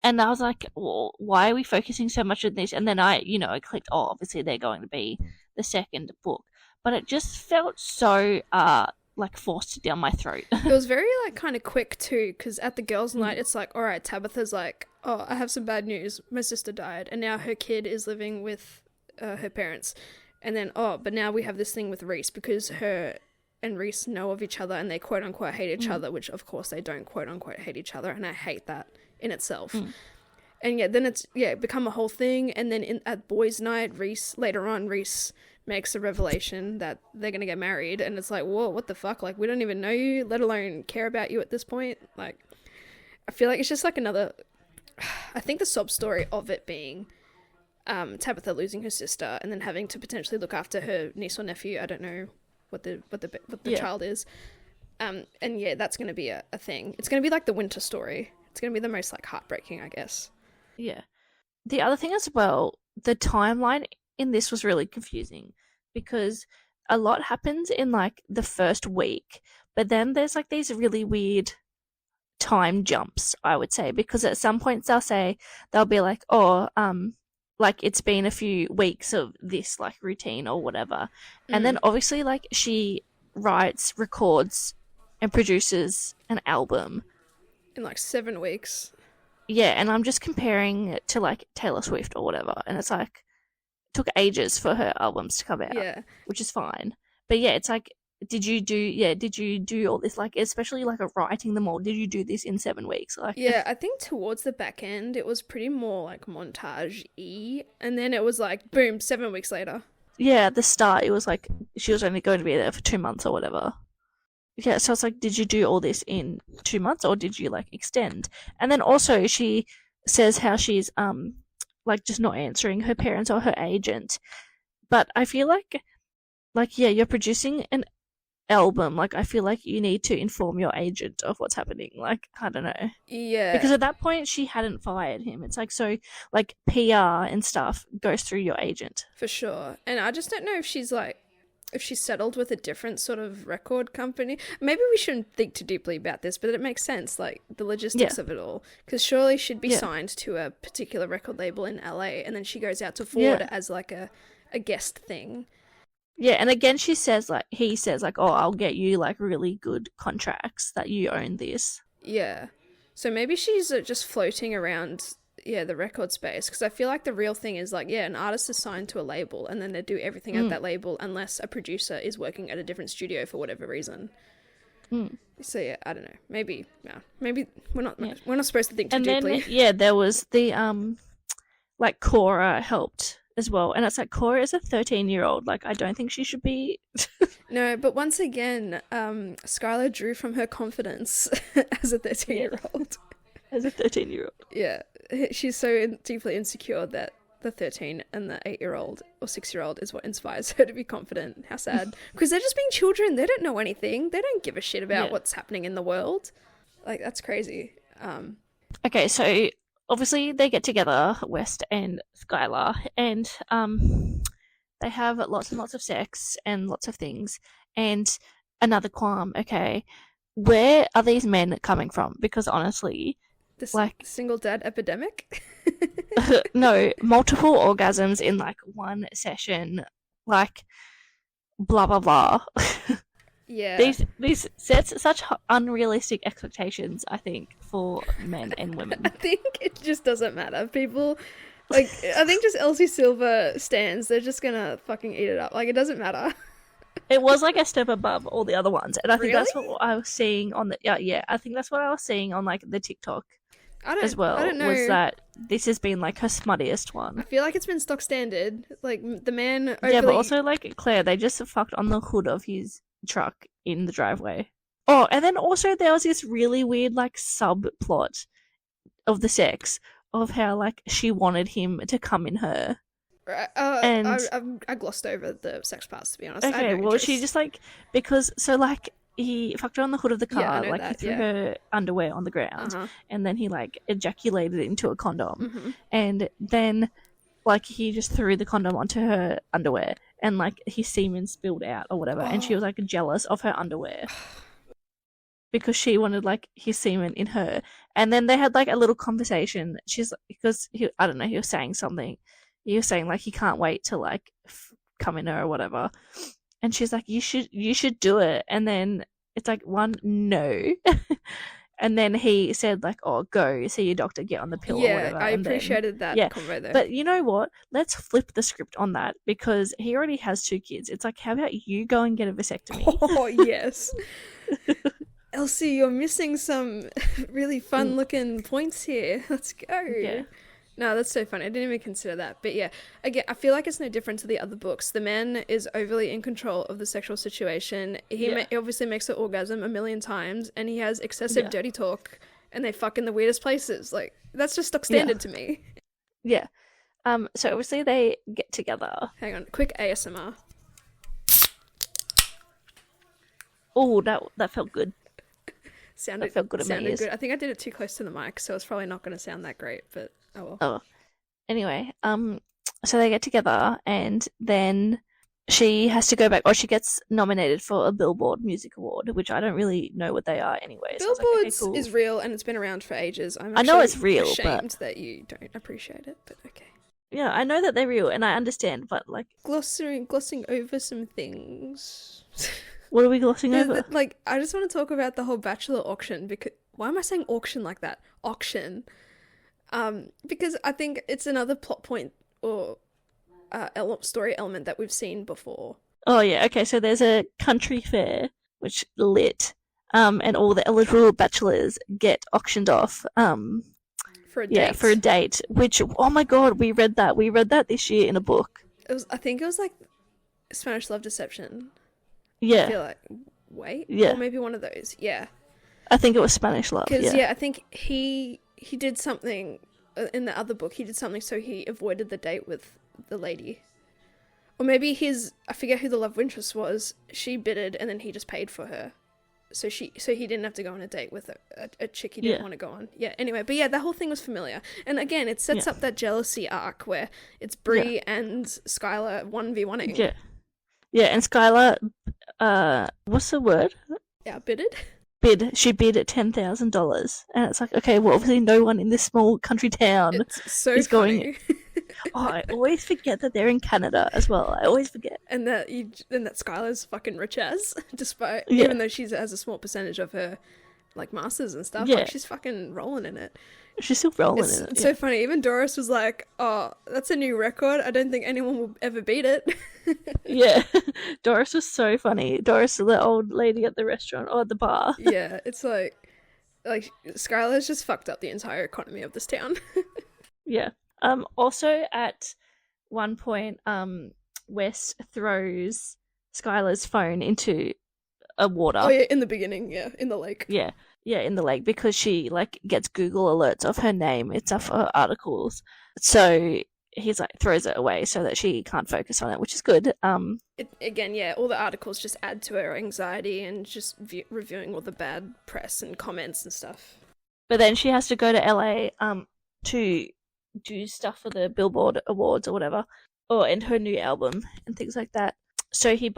And I was like, well, why are we focusing so much on this? And then I clicked, obviously they're going to be the second book. But it just felt so, like, forced down my throat. It was very, like, kind of quick, too, because at the girls' night, it's like, all right, Tabitha's like, oh, I have some bad news. My sister died, and now her kid is living with her parents. And then, but now we have this thing with Reese, because her and Reese know of each other, and they quote-unquote hate each other, which, of course, they don't quote-unquote hate each other, and I hate that in itself. And then it's become a whole thing, and then at boys' night, Reese makes a revelation that they're gonna get married, and it's like, whoa, what the fuck? Like, we don't even know you, let alone care about you at this point. Like, I feel like it's just like another, I think the sob story of it being Tabitha losing her sister and then having to potentially look after her niece or nephew. I don't know what the child is. And that's gonna be a thing. It's gonna be like the winter story. It's going to be the most, like, heartbreaking, I guess. Yeah. The other thing as well, the timeline in this was really confusing because a lot happens in, like, the first week, but then there's, like, these really weird time jumps, I would say, because at some points they'll be like, like, it's been a few weeks of this, like, routine or whatever. And then, obviously, like, she writes, records, and produces an album in like 7 weeks. Yeah, and I'm just comparing it to like Taylor Swift or whatever, and it's like it took ages for her albums to come out. Yeah. Which is fine. But yeah, it's like did you do all this, like, especially like writing them all, did you do this in 7 weeks? Like, yeah, I think towards the back end it was pretty more like montage-y, and then it was like boom, 7 weeks later. Yeah, at the start it was like she was only going to be there for 2 months or whatever. Yeah, so it's like, did you do all this in 2 months or did you like extend? And then also she says how she's like just not answering her parents or her agent. But I feel like you're producing album, like, I feel like you need to inform your agent of what's happening. Like, I don't know. Yeah. Because at that point, she hadn't fired him. It's like, so, like, PR and stuff goes through your agent. For sure. And I just don't know if she's settled with a different sort of record company. Maybe we shouldn't think too deeply about this, but it makes sense, like, the logistics of it all. Because surely she'd be signed to a particular record label in LA, and then she goes out to Ford as, like, a guest thing. Yeah, and again, he says, like, oh, I'll get you, like, really good contracts that you own this. Yeah. So maybe she's just floating around, the record space. Because I feel like the real thing is, like, an artist is signed to a label, and then they do everything at that label unless a producer is working at a different studio for whatever reason. So, yeah, I don't know. Maybe we're not supposed to think too deeply. And then, there was the, like, Cora helped as well, and it's like, Cora is a 13-year-old. Like, I don't think she should be. No, but once again, Skylar drew from her confidence as a 13-year-old. As a 13-year-old. Yeah, she's so deeply insecure that the 13 and the 8-year-old or 6-year-old is what inspires her to be confident. How sad. Because they're just being children. They don't know anything. They don't give a shit about what's happening in the world. Like, that's crazy. Okay, so obviously they get together, West and Skylar, and they have lots and lots of sex and lots of things. And another qualm, okay, where are these men coming from? Because honestly, like, single dad epidemic? No, multiple orgasms in, like, one session, like, blah blah blah. Yeah, these sets such unrealistic expectations, I think, for men and women. I think it just doesn't matter. People, like, I think just Elsie Silver stands, they're just gonna fucking eat it up. Like, it doesn't matter. It was like a step above all the other ones, and I think Really? that's what I was seeing on the I think that's what I was seeing on, like, the TikTok as well. I don't know. Was that this has been, like, her smuttiest I one? feel like it's been stock standard. Like, the man overly... Yeah, but also, like, Claire, they just fucked on the hood of his truck in the driveway. Oh, and then also there was this really weird, like, subplot of the sex of how, like, she wanted him to come in her. And I glossed over the sex parts, to be honest. Okay, well, she just, like, because, so, like, he fucked her on the hood of the car, like, he threw her underwear on the ground, and then he, like, ejaculated into a condom, and then, like, he just threw the condom onto her underwear, and, like, his semen spilled out or whatever, and she was, like, jealous of her underwear because she wanted, like, his semen in her. And then they had, like, a little conversation. Because I don't know, he was saying something. He was saying, like, he can't wait to, like, come in her or whatever. And she's like, you should do it. And then it's like, no. And then he said, like, oh, go see your doctor, get on the pill or whatever. I appreciated that convo there. But you know what? Let's flip the script on that, because he already has 2 kids. It's like, how about you go and get a vasectomy? Oh, yes. Elsie, you're missing some really fun-looking points here. Let's go. Yeah. No, that's so funny. I didn't even consider that. But yeah, again, I feel like it's no different to the other books. The man is overly in control of the sexual situation. He obviously makes her orgasm a million times, and he has excessive dirty talk, and they fuck in the weirdest places. Like, that's just stock standard to me. Yeah. So obviously they get together. Hang on, quick ASMR. Oh, that felt good. That felt good at my ears. Good. I think I did it too close to the mic, so it's probably not going to sound that great, but oh well. Oh. Anyway, so they get together, and then she has to go back, or she gets nominated for a Billboard Music Award, which I don't really know what they are anyway. So Billboards like, okay, cool. is real, and it's been around for ages. I know it's real, ashamed that you don't appreciate it, but okay. Yeah, I know that they're real, and I understand, but, like... Glossing over some things... What are we glossing over? Like, I just want to talk about the whole Bachelor auction, because... Why am I saying auction like that? Auction. Because I think it's another plot point or story element that we've seen before. Oh, yeah, okay, so there's a country fair, which lit, and all the eligible bachelors get auctioned off, for a date. Yeah, for a date, which, oh my god, we read that this year in a book. I think it was, like, Spanish Love Deception. Yeah. I feel like, wait? Yeah. Or maybe one of those, yeah. I think it was Spanish Love, because I think he did something in the other book. He did something so he avoided the date with the lady, Or maybe I forget who the love interest was. She bidded and then he just paid for her. So he didn't have to go on a date with a chick he didn't want to go on. Yeah, anyway, but yeah, that whole thing was familiar. And again, it sets up that jealousy arc where it's Bree and Skylar 1v1ing. Yeah. Yeah, and Skylar, what's the word? Outbidded? She bid at $10,000. And it's like, okay, well, obviously no one in this small country town is funny. going. Oh, I always forget that they're in Canada as well. I always forget. And that Skylar's fucking rich as, despite even though she has a small percentage of her like masters and stuff. Like, she's fucking rolling in it. She's still rolling in it. It's so funny. Even Doris was like, "Oh, that's a new record. I don't think anyone will ever beat it." Yeah, Doris was so funny. Doris, the old lady at the restaurant or at the bar. Yeah, it's like Skylar's just fucked up the entire economy of this town. Yeah. Also at one point, Wes throws Skylar's phone into a water. Oh yeah, in the beginning, in the lake. Yeah, in the lake, because she like gets Google alerts of her name. It's off her articles. So he's like throws it away so that she can't focus on it, which is good. All the articles just add to her anxiety and just reviewing all the bad press and comments and stuff. But then she has to go to LA to do stuff for the Billboard Awards or whatever, and her new album and things like that. So they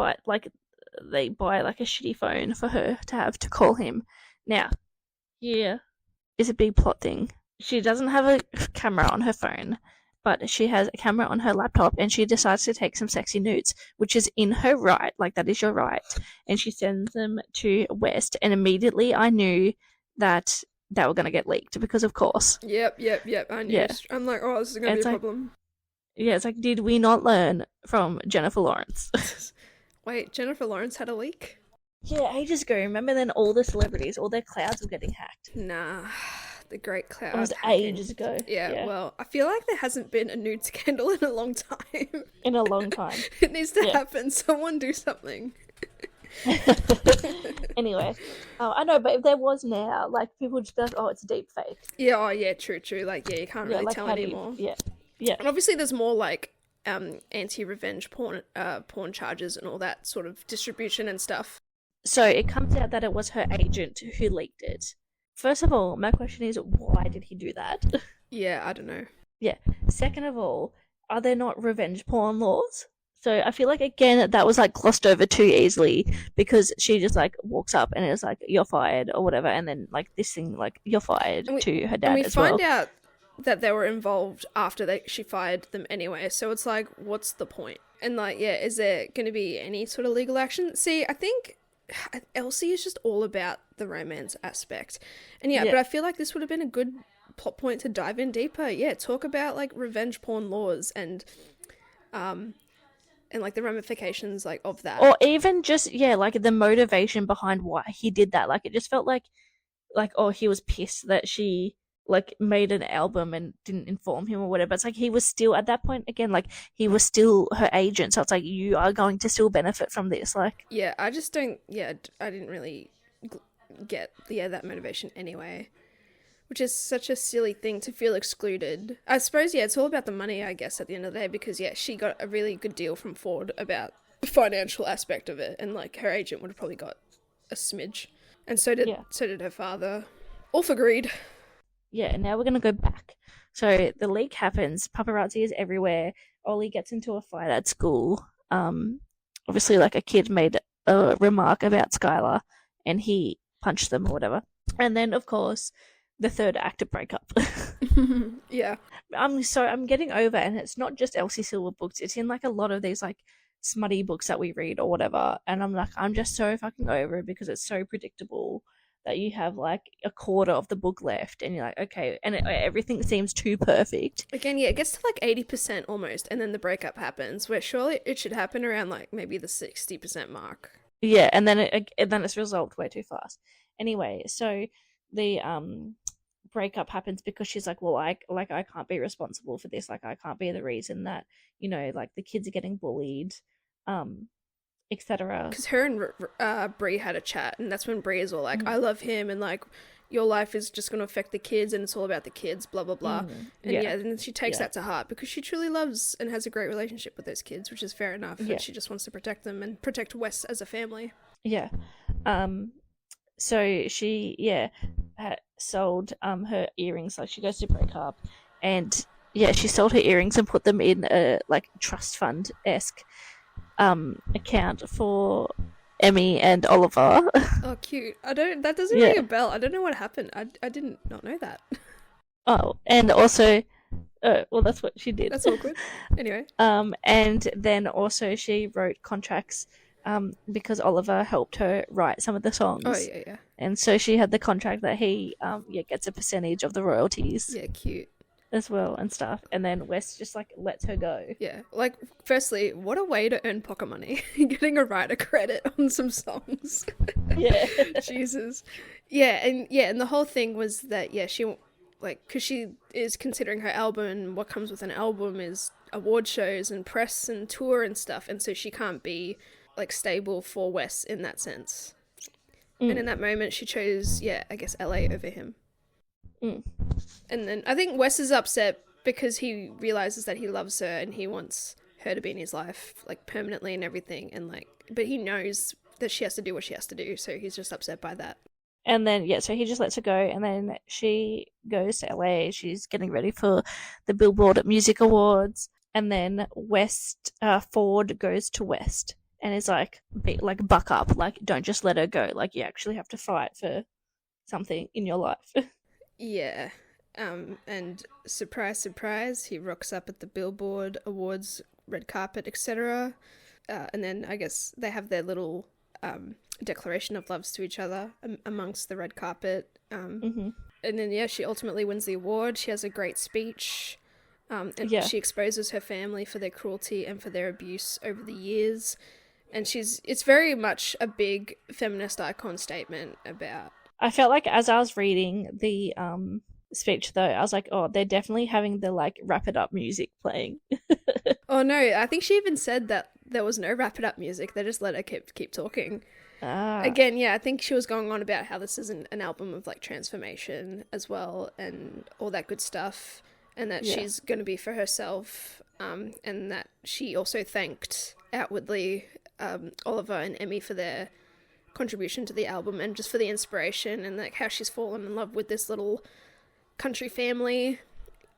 buy like a shitty phone for her to have to call him. Now, here is a big plot thing. She doesn't have a camera on her phone, but she has a camera on her laptop, and she decides to take some sexy nudes, which is in her right, like that is your right. And she sends them to West, and immediately I knew that they were going to get leaked, because of course. Yep, I knew. Yeah. I'm like, oh, this is going to be a problem. Yeah, it's like, did we not learn from Jennifer Lawrence? Wait, Jennifer Lawrence had a leak? Yeah, ages ago. Remember then all the celebrities, all their clouds were getting hacked? Nah, the great cloud. It was ages ago. Yeah, well, I feel like there hasn't been a nude scandal in a long time. In a long time. It needs to happen. Someone do something. Anyway, I know, but if there was now, like, people would just be like, oh, it's a deep fake. Yeah, true. Like, you can't really tell anymore. Yeah. And obviously there's more, like, anti-revenge porn charges and all that sort of distribution and stuff. So it comes out that it was her agent who leaked it. First of all, my question is, why did he do that? Yeah, I don't know. Yeah. Second of all, are there not revenge porn laws? So I feel like, again, that was like glossed over too easily, because she just like walks up and it's like, you're fired or whatever, and then like this thing, like, you're fired to her dad as well. And we find out that they were involved after she fired them anyway, so it's like, what's the point? And like, is there going to be any sort of legal action? See, I think Elsie is just all about the romance aspect. And but I feel like this would have been a good plot point to dive in deeper. Yeah, talk about like revenge porn laws and like the ramifications like of that. Or even just like the motivation behind why he did that. Like, it just felt like oh, he was pissed that she like made an album and didn't inform him or whatever. It's like he was still at that point, again, like he was still her agent, so it's like, you are going to still benefit from this. Like, I just don't I didn't really get that motivation anyway, which is such a silly thing to feel excluded. I suppose it's all about the money, I guess, at the end of the day, because she got a really good deal from Ford about the financial aspect of it, and like her agent would have probably got a smidge, and so did her father. All for greed. Yeah, and now we're going to go back. So the leak happens. Paparazzi is everywhere. Ollie gets into a fight at school. Obviously, like, a kid made a remark about Skylar, and he punched them or whatever. And then, of course, the third act of breakup. Yeah. I'm getting over, and it's not just Elsie Silver books. It's in, like, a lot of these, like, smutty books that we read or whatever. And I'm like, I'm just so fucking over it, because it's so predictable that you have like a quarter of the book left, and you're like, okay, and everything seems too perfect. Again, it gets to like 80% almost, and then the breakup happens, where surely it should happen around like maybe the 60% mark. Yeah, and then it's resolved way too fast. Anyway, so the breakup happens because she's like, well, I can't be responsible for this. Like, I can't be the reason that, like, the kids are getting bullied, etc. Because her and Bree had a chat, and that's when Bree is all like, I love him, and like, your life is just going to affect the kids and it's all about the kids, blah, blah, blah. And then she takes that to heart because she truly loves and has a great relationship with those kids, which is fair enough. And she just wants to protect them and protect Wes as a family. Yeah. So she, sold her earrings. Like, she goes to break up, and she sold her earrings and put them in a like trust fund-esque account for Emmy and Oliver. Oh, cute. That doesn't ring a bell. I don't know what happened. I didn't not know that. Oh, and also, well, that's what she did. That's awkward. Anyway. And then also she wrote contracts because Oliver helped her write some of the songs. Oh, yeah. And so she had the contract that he gets a percentage of the royalties. Yeah, cute. As well and stuff. And then Wes just like lets her go. Yeah. Like, firstly, what a way to earn pocket money. Getting a writer credit on some songs. Yeah. Jesus. Yeah, and the whole thing was that, she, like, because she is considering her album, and what comes with an album is award shows and press and tour and stuff, and so she can't be, like, stable for Wes in that sense. And in that moment, she chose, I guess LA over him. And then I think Wes is upset because he realizes that he loves her and he wants her to be in his life, like, permanently and everything, and like, but he knows that she has to do what she has to do, so he's just upset by that. And then so he just lets her go, and then she goes to LA. She's getting ready for the Billboard Music Awards, and then Ford goes to West and is like, buck up, like, don't just let her go, like, you actually have to fight for something in your life. Yeah. And surprise, surprise, he rocks up at the Billboard Awards, red carpet, etc. And then I guess they have their little declaration of loves to each other amongst the red carpet. And then, she ultimately wins the award. She has a great speech. And she exposes her family for their cruelty and for their abuse over the years. And it's very much a big feminist icon statement about... I felt like as I was reading the speech, though, I was like, oh, they're definitely having the, like, wrap it up music playing. Oh, no, I think she even said that there was no wrap it up music. They just let her keep talking. Again, I think she was going on about how this is an album of, like, transformation as well and all that good stuff, and that she's going to be for herself, and that she also thanked outwardly Oliver and Emmy for their contribution to the album and just for the inspiration, and like how she's fallen in love with this little country family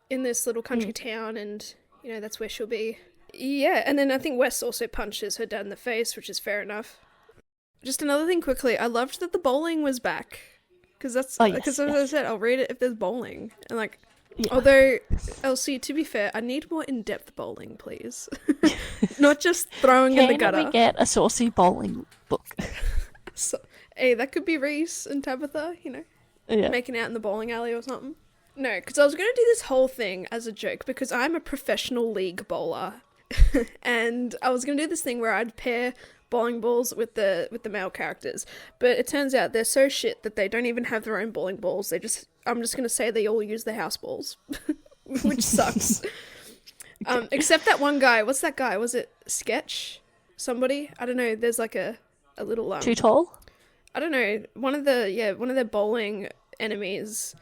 in this little country town, and that's where she'll be. And then I think Wes also punches her dad in the face, which is fair enough. Just another thing quickly, I loved that the bowling was back, because as I said, I'll read it if there's bowling, and like although, Elsie, to be fair, I need more in-depth bowling, please. Not just throwing in the gutter. Can we get a saucy bowling book? So, hey, that could be Reese and Tabitha, making out in the bowling alley or something. No, because I was going to do this whole thing as a joke because I'm a professional league bowler. And I was going to do this thing where I'd pair bowling balls with the male characters. But it turns out they're so shit that they don't even have their own bowling balls. I'm just going to say they all use the house balls, which sucks. Except that one guy. What's that guy? Was it Sketch? Somebody? I don't know. There's like a little too tall? I don't know. One of their bowling enemies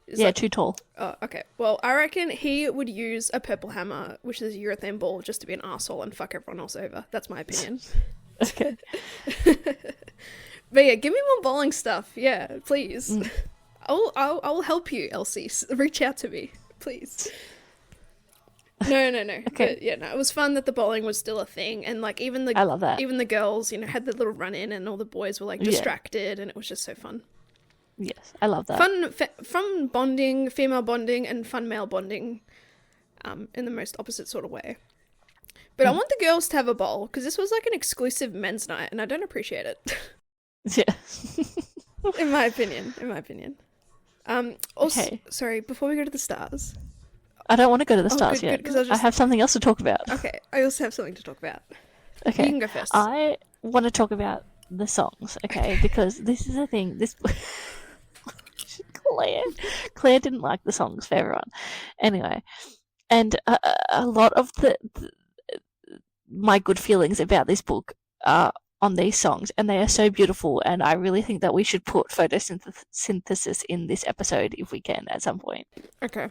is too tall. Oh, okay. Well, I reckon he would use a purple hammer, which is a urethane ball, just to be an arsehole and fuck everyone else over. That's my opinion. Okay. But give me more bowling stuff. Yeah, please. I'll help you, Elsie. Reach out to me, please. No. Okay. But, it was fun that the bowling was still a thing, and like I love that. Even the girls, had the little run in, and all the boys were like distracted, and it was just so fun. Yes, I love that. Fun bonding, female bonding, and fun male bonding, in the most opposite sort of way. But I want the girls to have a bowl because this was like an exclusive men's night, and I don't appreciate it. Yeah. in my opinion. Also, okay. Sorry, before we go to the stars. I don't want to go to the stars yet. Good, I have something else to talk about. Okay, I also have something to talk about. Okay. You can go first. I want to talk about the songs, okay? Because this is the thing. Claire didn't like the songs for everyone. Anyway, and a lot of my good feelings about this book are on these songs, and they are so beautiful. And I really think that we should put photosynthesis in this episode if we can at some point. Okay.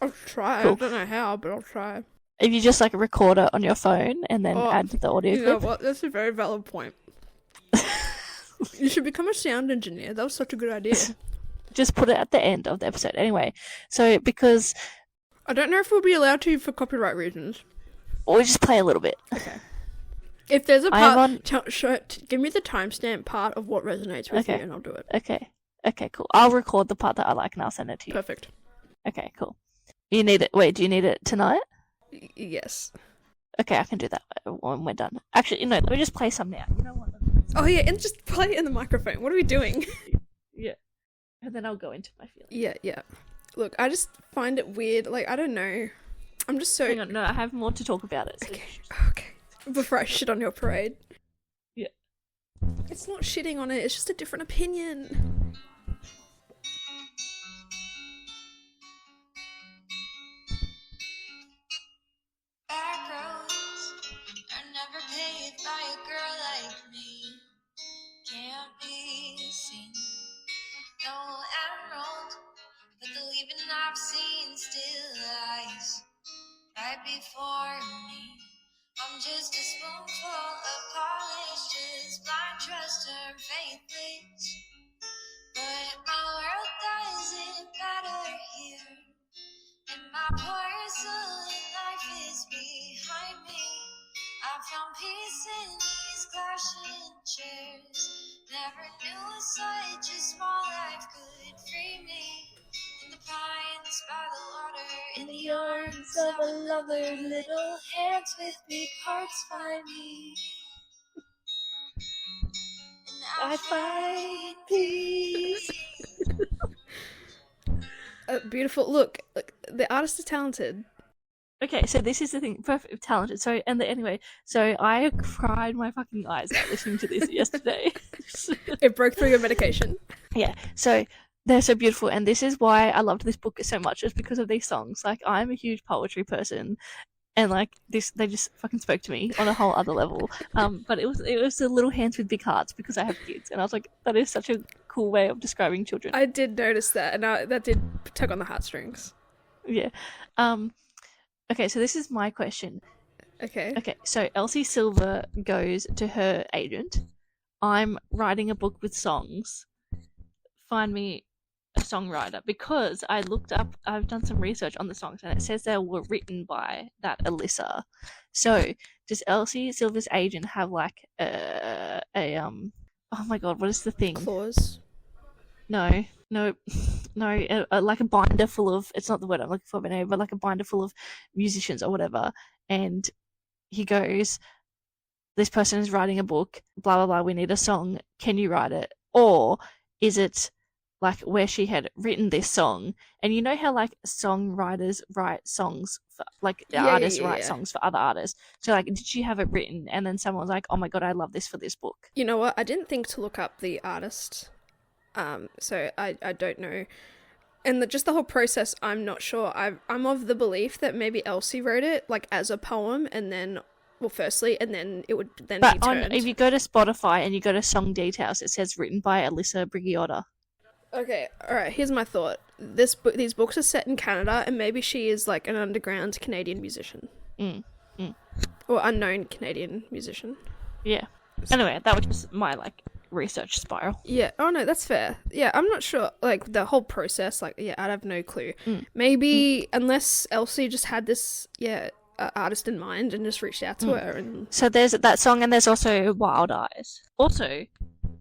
I'll try. Cool. I don't know how, but I'll try. If you just like record it on your phone and then add the audio You know clip. what? That's a very valid point. You should become a sound engineer. That was such a good idea. Just put it at the end of the episode. Anyway, so because I don't know if we'll be allowed to for copyright reasons. or we just play a little bit. Okay. If there's a part, give me the timestamp part of what resonates with you, and I'll do it. Okay, cool. I'll record the part that I like and I'll send it to you. Perfect. Okay, cool. You need it. Wait, do you need it tonight? Yes. Okay, I can do that when we're done. Actually, no, let me just play some now. You know what? Oh yeah, and just play it in the microphone. What are we doing? Yeah. And then I'll go into my feelings. Yeah. Look, I just find it weird. Like, I don't know. I'm just so... Hang on, no, I have more to talk about it. So Okay. Before I shit on your parade. Yeah. It's not shitting on it, it's just a different opinion. Back roads are never paved by a girl like me. Can't be seen. No emerald, but the leaving I've seen still lies right before me. I'm just a spoonful of polish, just blind trust or faithless. But my world doesn't matter here, and my porcelain life is behind me. I found peace in these clashing chairs. Never knew such a small life could free me. In the pines by the water, in the arms of a lover, little hands with big hearts find me. And I find peace. Beautiful. Look, the artist is talented. Okay, so this is the thing, perfect, talented. So, anyway, so I cried my fucking eyes out listening to this yesterday. It broke through your medication. Yeah, so they're so beautiful, and this is why I loved this book so much, is because of these songs. Like, I'm a huge poetry person, and like they just fucking spoke to me on a whole other level. But it was the little hands with big hearts because I have kids, and I was like, that is such a cool way of describing children. I did notice that, and that did tug on the heartstrings. Yeah. Okay, so this is my question. Okay. Okay, so Elsie Silver goes to her agent. I'm writing a book with songs. Find me a songwriter, because I've done some research on the songs, and it says they were written by that Alyssa. So does Elsie Silver's agent have like oh my god, what is the thing? Clause? No, like a binder full of, it's not the word I'm looking for, but like a binder full of musicians or whatever. And he goes, this person is writing a book, blah, blah, blah, we need a song. Can you write it? Or is it like where she had written this song? And you know how like songwriters write songs for, like artists write songs for other artists. So like, did she have it written? And then someone was like, oh my god, I love this for this book. You know what? I didn't think to look up the artist. So I don't know. And just the whole process, I'm not sure. I'm of the belief that maybe Elsie wrote it like as a poem, and then, well, firstly, and then it would then be turned. If you go to Spotify and you go to song details, it says written by Alyssa Brigiotta. Okay, alright, here's my thought. These books are set in Canada, and maybe she is like an underground Canadian musician. Or unknown Canadian musician. Yeah. Anyway, that was just my like research spiral. Yeah. Oh no, that's fair. Yeah, I'm not sure. Like the whole process. Like, yeah, I have no clue. Maybe unless Elsie just had this, artist in mind and just reached out to her. And so there's that song, and there's also Wild Eyes. Also,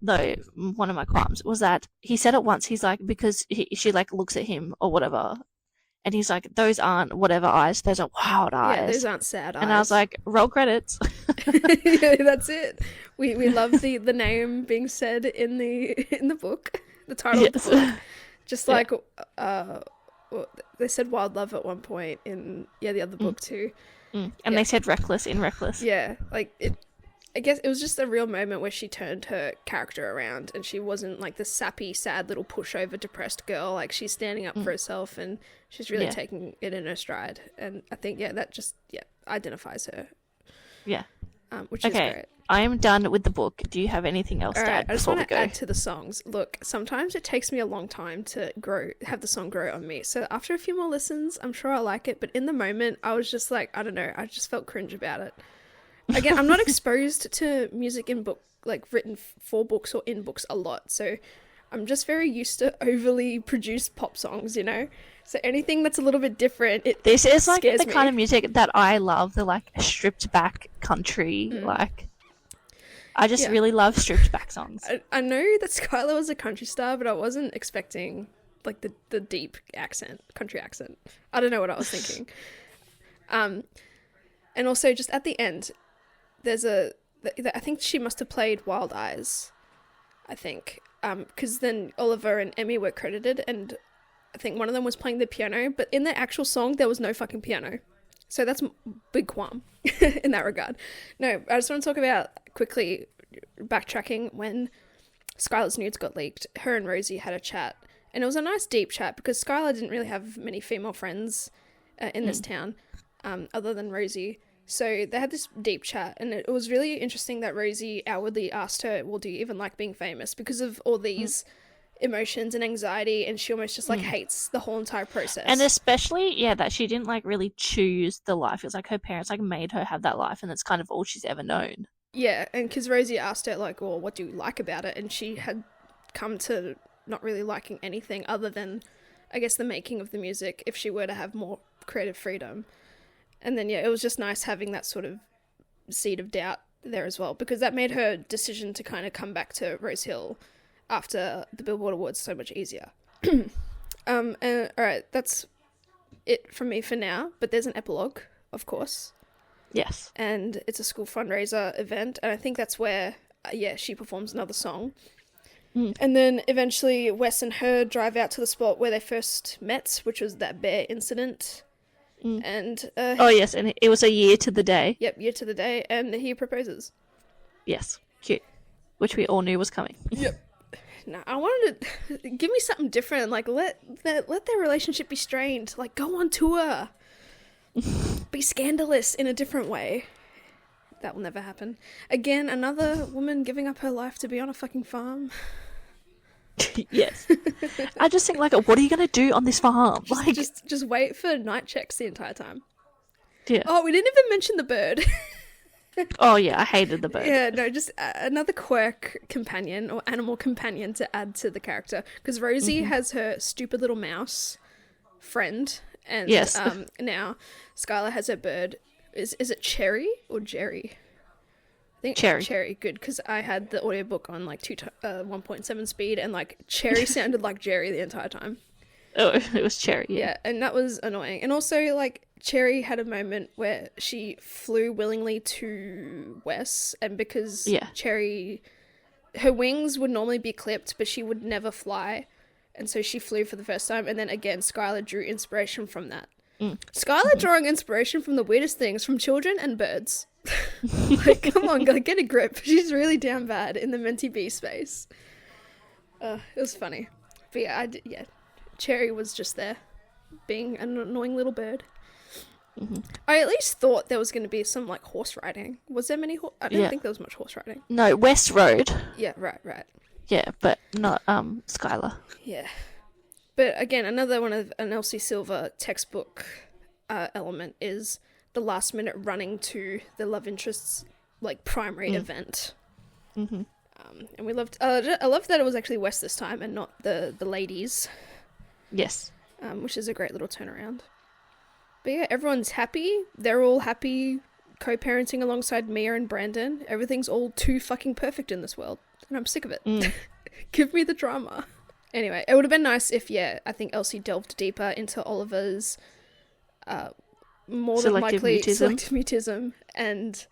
though, one of my qualms was that he said it once. He's like, because she like looks at him or whatever, and he's like, those aren't whatever eyes, those are wild eyes. Yeah, those aren't sad eyes. And I was like, roll credits. Yeah, that's it. We love the name being said in the book, the title of the book. Just like they said Wild Love at one point in the other book too. And they said Reckless in Reckless. Yeah, like it. I guess it was just a real moment where she turned her character around, and she wasn't like the sappy, sad little pushover, depressed girl. Like, she's standing up for herself, and she's really taking it in her stride. And I think that just identifies her. Yeah. Which is great. I am done with the book. Do you have anything else to Alright, add I just before we want to go? add to the songs. Look, sometimes it takes me a long time to have the song grow on me. So after a few more listens, I'm sure I'll like it. But in the moment, I was just like, I don't know, I just felt cringe about it. Again, I'm not exposed to music in book, like written for books or in books a lot. So I'm just very used to overly produced pop songs, you know? So anything that's a little bit different, This is like scares the me. kind of music that I love, the like stripped back country, like I just Yeah. really love stripped back songs. I know that Skylar was a country star, but I wasn't expecting like the deep accent, country accent. I don't know what I was thinking. And also just at the end, there's I think she must have played Wild Eyes, I think, because then Oliver and Emmy were credited, and I think one of them was playing the piano, but in the actual song there was no fucking piano. So that's big qualm in that regard. No, I just want to talk about quickly backtracking when Skylar's nudes got leaked. Her and Rosie had a chat, and it was a nice deep chat because Skylar didn't really have many female friends in this town other than Rosie. So they had this deep chat, and it was really interesting that Rosie outwardly asked her, well, do you even like being famous? Because of all these emotions and anxiety, and she almost just like hates the whole entire process. And especially, that she didn't like really choose the life. It was like her parents like made her have that life, and that's kind of all she's ever known. Yeah, and because Rosie asked her like, well, what do you like about it? And she had come to not really liking anything other than, I guess, the making of the music if she were to have more creative freedom. And then, it was just nice having that sort of seed of doubt there as well, because that made her decision to kind of come back to Rose Hill after the Billboard Awards so much easier. And alright, that's it from me for now, but there's an epilogue, of course. Yes. And it's a school fundraiser event, and I think that's where, she performs another song. And then eventually Wes and her drive out to the spot where they first met, which was that bear incident. And Oh yes, and it was a year to the day. Yep, year to the day, and he proposes. Yes, cute. Which we all knew was coming. Yep. No, I wanted to give me something different. Like let their relationship be strained. Like go on tour, be scandalous in a different way. That will never happen. Again, another woman giving up her life to be on a fucking farm. Yes. I just think like, what are you gonna do on this farm? Like, Just wait for night checks the entire time. yeah. Oh, we didn't even mention the bird. Oh yeah, I hated the bird. Yeah, no, just another quirk companion or animal companion to add to the character. Because Rosie has her stupid little mouse friend, and Yes. Now Skylar has her bird. Is it Cherry or Jerry? I think Cherry. Cherry, good, because I had the audiobook on like 1.7 speed, and like Cherry sounded like Jerry the entire time. Oh, it was Cherry. Yeah, and that was annoying. And also, like, Cherry had a moment where she flew willingly to Wes, and because Cherry, her wings would normally be clipped, but she would never fly, and so she flew for the first time, and then again, Skylar drew inspiration from that. Skylar drawing inspiration from the weirdest things, from children and birds. Like, come on, get a grip. She's really down bad in the Menti Bee space. It was funny. But yeah, Cherry was just there, being an annoying little bird. I at least thought there was going to be some, like, horse riding. Was there many I didn't think there was much horse riding. No, West Road. Yeah, right. Yeah, but not Skylar. Yeah. But again, another one of an Elsie Silver textbook element is the last minute running to the love interest's, like, primary event. And we loved, I loved that it was actually Wes this time and not the ladies. Yes. Which is a great little turnaround. But yeah, everyone's happy. They're all happy co-parenting alongside Mia and Brandon. Everything's all too fucking perfect in this world. And I'm sick of it. Give me the drama. Anyway, it would have been nice if, I think Elsie delved deeper into Oliver's more Selective than likely mutism. selective mutism, and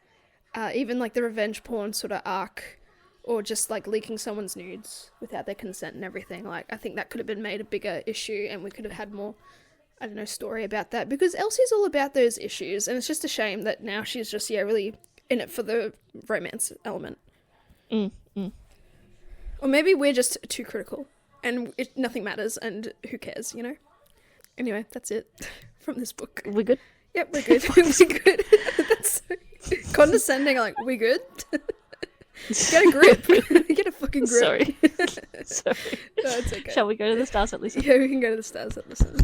even like the revenge porn sort of arc, or just like leaking someone's nudes without their consent and everything. Like, I think that could have been made a bigger issue, and we could have had more, I don't know, story about that, because Elsie's all about those issues, and it's just a shame that now she's just really in it for the romance element. Or maybe we're just too critical and nothing matters and who cares, you know? Anyway, that's it from this book. We good? Yep, we're good. We're good. That's so condescending, like, we good? Get a grip. Get a fucking grip. Sorry. Sorry. No, it's okay. Shall we go to the stars that listen? Yeah, we can go to the stars that listen.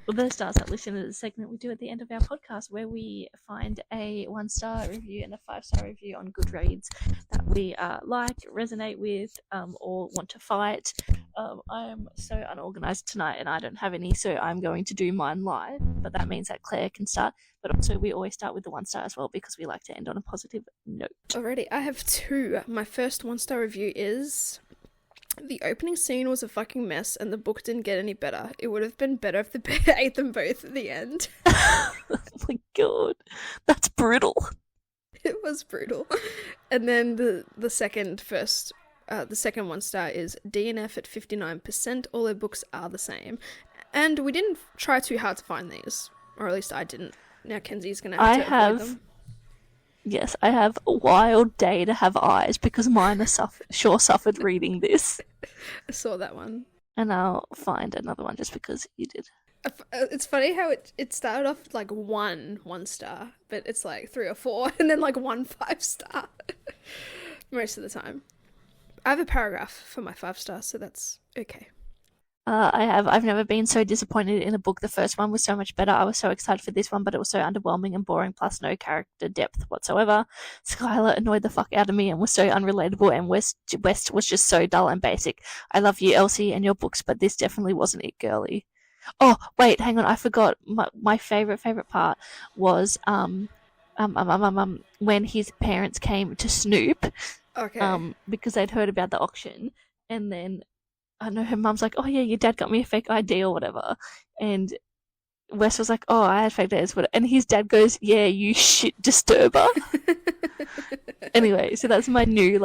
Well, the stars that listen is a segment we do at the end of our podcast where we find a 1-star review and a 5-star review on Goodreads that we like, resonate with, or want to fight. I am so unorganized tonight and I don't have any, so I'm going to do mine live. But that means that Claire can start. But also, we always start with the 1-star as well because we like to end on a positive note. Alrighty, I have 2. My first 1-star review is: the opening scene was a fucking mess and the book didn't get any better. It would have been better if the bear ate them both at the end. Oh my god, that's brutal. It was brutal. And then the second 1-star is DNF at 59%. All their books are the same. And we didn't try too hard to find these. Or at least I didn't. Now Kenzie's going to have to avoid them. Yes, I have a wild day to have eyes because mine are suffered reading this. I saw that one. And I'll find another one just because you did. It's funny how it started off like 1-star, but it's like 3 or 4, and then like 1 5-star most of the time. I have a paragraph for my 5-star, so that's okay. I've never been so disappointed in a book. The first one was so much better. I was so excited for this one, but it was so underwhelming and boring, plus no character depth whatsoever. Skylar annoyed the fuck out of me and was so unrelatable, and West was just so dull and basic. I love you, Elsie, and your books, but this definitely wasn't it, girly. Oh, wait, hang on, I forgot. My favorite part was when his parents came to Snoop. Okay. Because they'd heard about the auction, and then I know her mum's like, oh yeah, your dad got me a fake ID or whatever, and Wes was like, oh, I had fake IDs, and his dad goes, yeah, you shit disturber. Anyway, so that's my new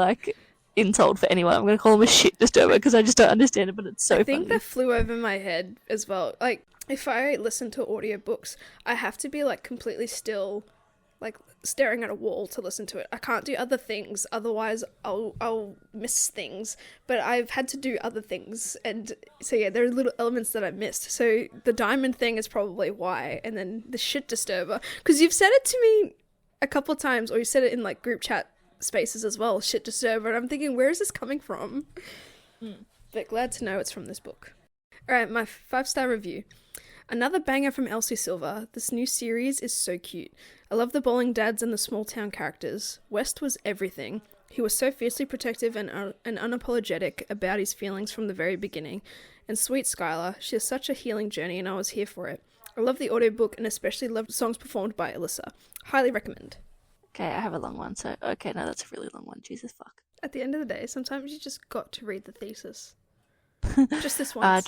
insult for anyone. I'm gonna call him a shit disturber because I just don't understand it, but it's so funny. I think that flew over my head as well. Like, if I listen to audiobooks, I have to be completely still, staring at a wall to listen to it. I can't do other things, otherwise I'll miss things. But I've had to do other things, and so yeah, there are little elements that I missed. So the diamond thing is probably why, and then the shit disturber, because you've said it to me a couple of times, or you said it in group chat spaces as well, shit disturber, and I'm thinking, where is this coming from? But glad to know it's from this book. Alright, my 5-star review. Another banger from Elsie Silver. This new series is so cute. I love the bowling dads and the small town characters. West was everything. He was so fiercely protective and unapologetic about his feelings from the very beginning. And sweet Skylar, she has such a healing journey and I was here for it. I love the audiobook and especially loved songs performed by Alyssa. Highly recommend. Okay, I have a long one, so okay, no, that's a really long one. Jesus fuck. At the end of the day, sometimes you just got to read the thesis. Just this once.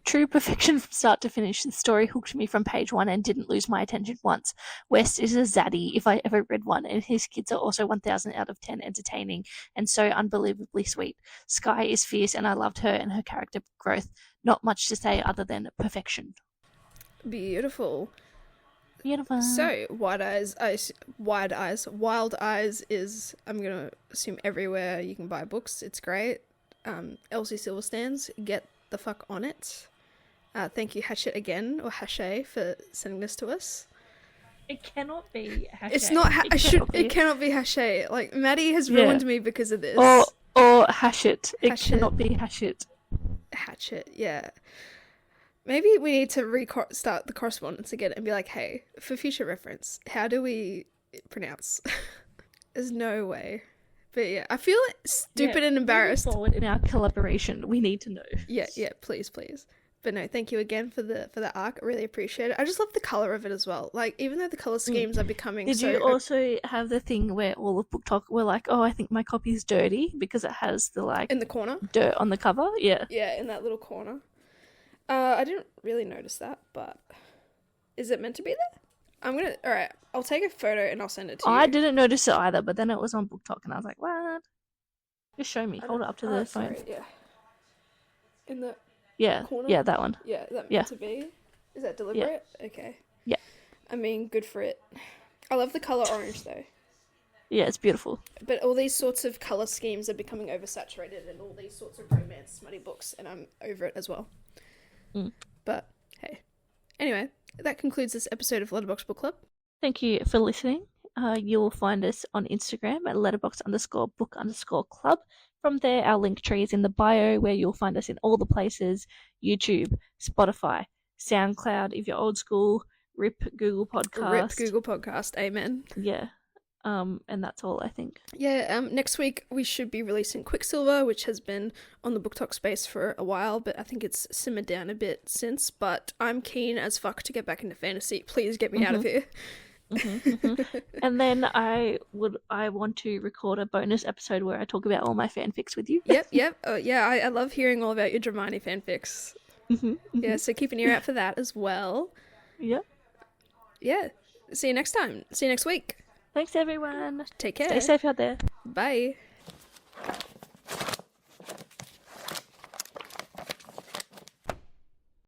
True perfection from start to finish. The story hooked me from page 1 and didn't lose my attention once. West is a zaddy if I ever read one, and his kids are also 1000 out of 10 entertaining and so unbelievably sweet. Sky is fierce and I loved her and her character growth. Not much to say other than perfection. Beautiful. Beautiful. So, Wild Eyes is, I'm going to assume, everywhere you can buy books. It's great. Elsie Silver stands, get the fuck on it. Thank you, Hatchet again, or Hachet, for sending this to us. It cannot be Hachet. It's not. It cannot be Hachet. Maddie has ruined me because of this. Or Hachette. It cannot be Hachette. Hatchet. Yeah. Maybe we need to start the correspondence again and be like, hey, for future reference, how do we pronounce? There's no way. But yeah, I feel stupid and embarrassed. Forward in our collaboration, we need to know. Yeah, please. But no, thank you again for the arc. I really appreciate it. I just love the color of it as well. Even though the color schemes are becoming Did you also have the thing where all of Book Talk were like, oh, I think my copy's dirty because it has the in the corner dirt on the cover? Yeah. Yeah, in that little corner. I didn't really notice that, but is it meant to be there? Alright, I'll take a photo and I'll send it to you. I didn't notice it either, but then it was on Book Talk and I was like, what? Just show me. Hold it up to the phone. Sorry, yeah. In the corner? Yeah, that one. Yeah, is that meant to be? Is that deliberate? Yeah. Okay. Yeah. I mean, good for it. I love the colour orange though. Yeah, it's beautiful. But all these sorts of colour schemes are becoming oversaturated in all these sorts of romance smutty books, and I'm over it as well. But hey. Anyway, that concludes this episode of Letterboxd Book Club. Thank you for listening. you'll find us on Instagram at letterbox_book_club. From there, our link tree is in the bio, where you'll find us in all the places: YouTube, Spotify, SoundCloud. If you're old school, RIP Google Podcast. RIP Google Podcast. Amen. Yeah. And that's all, I think. Yeah, next week we should be releasing Quicksilver, which has been on the Book Talk space for a while, but I think it's simmered down a bit since. But I'm keen as fuck to get back into fantasy. Please get me out of here. And then I want to record a bonus episode where I talk about all my fanfics with you. Yep. Oh, yeah, I love hearing all about your Dramani fanfics. Yeah, so keep an ear out for that as well. Yep. Yeah. See you next time. See you next week. Thanks, everyone. Take care. Stay safe out there. Bye.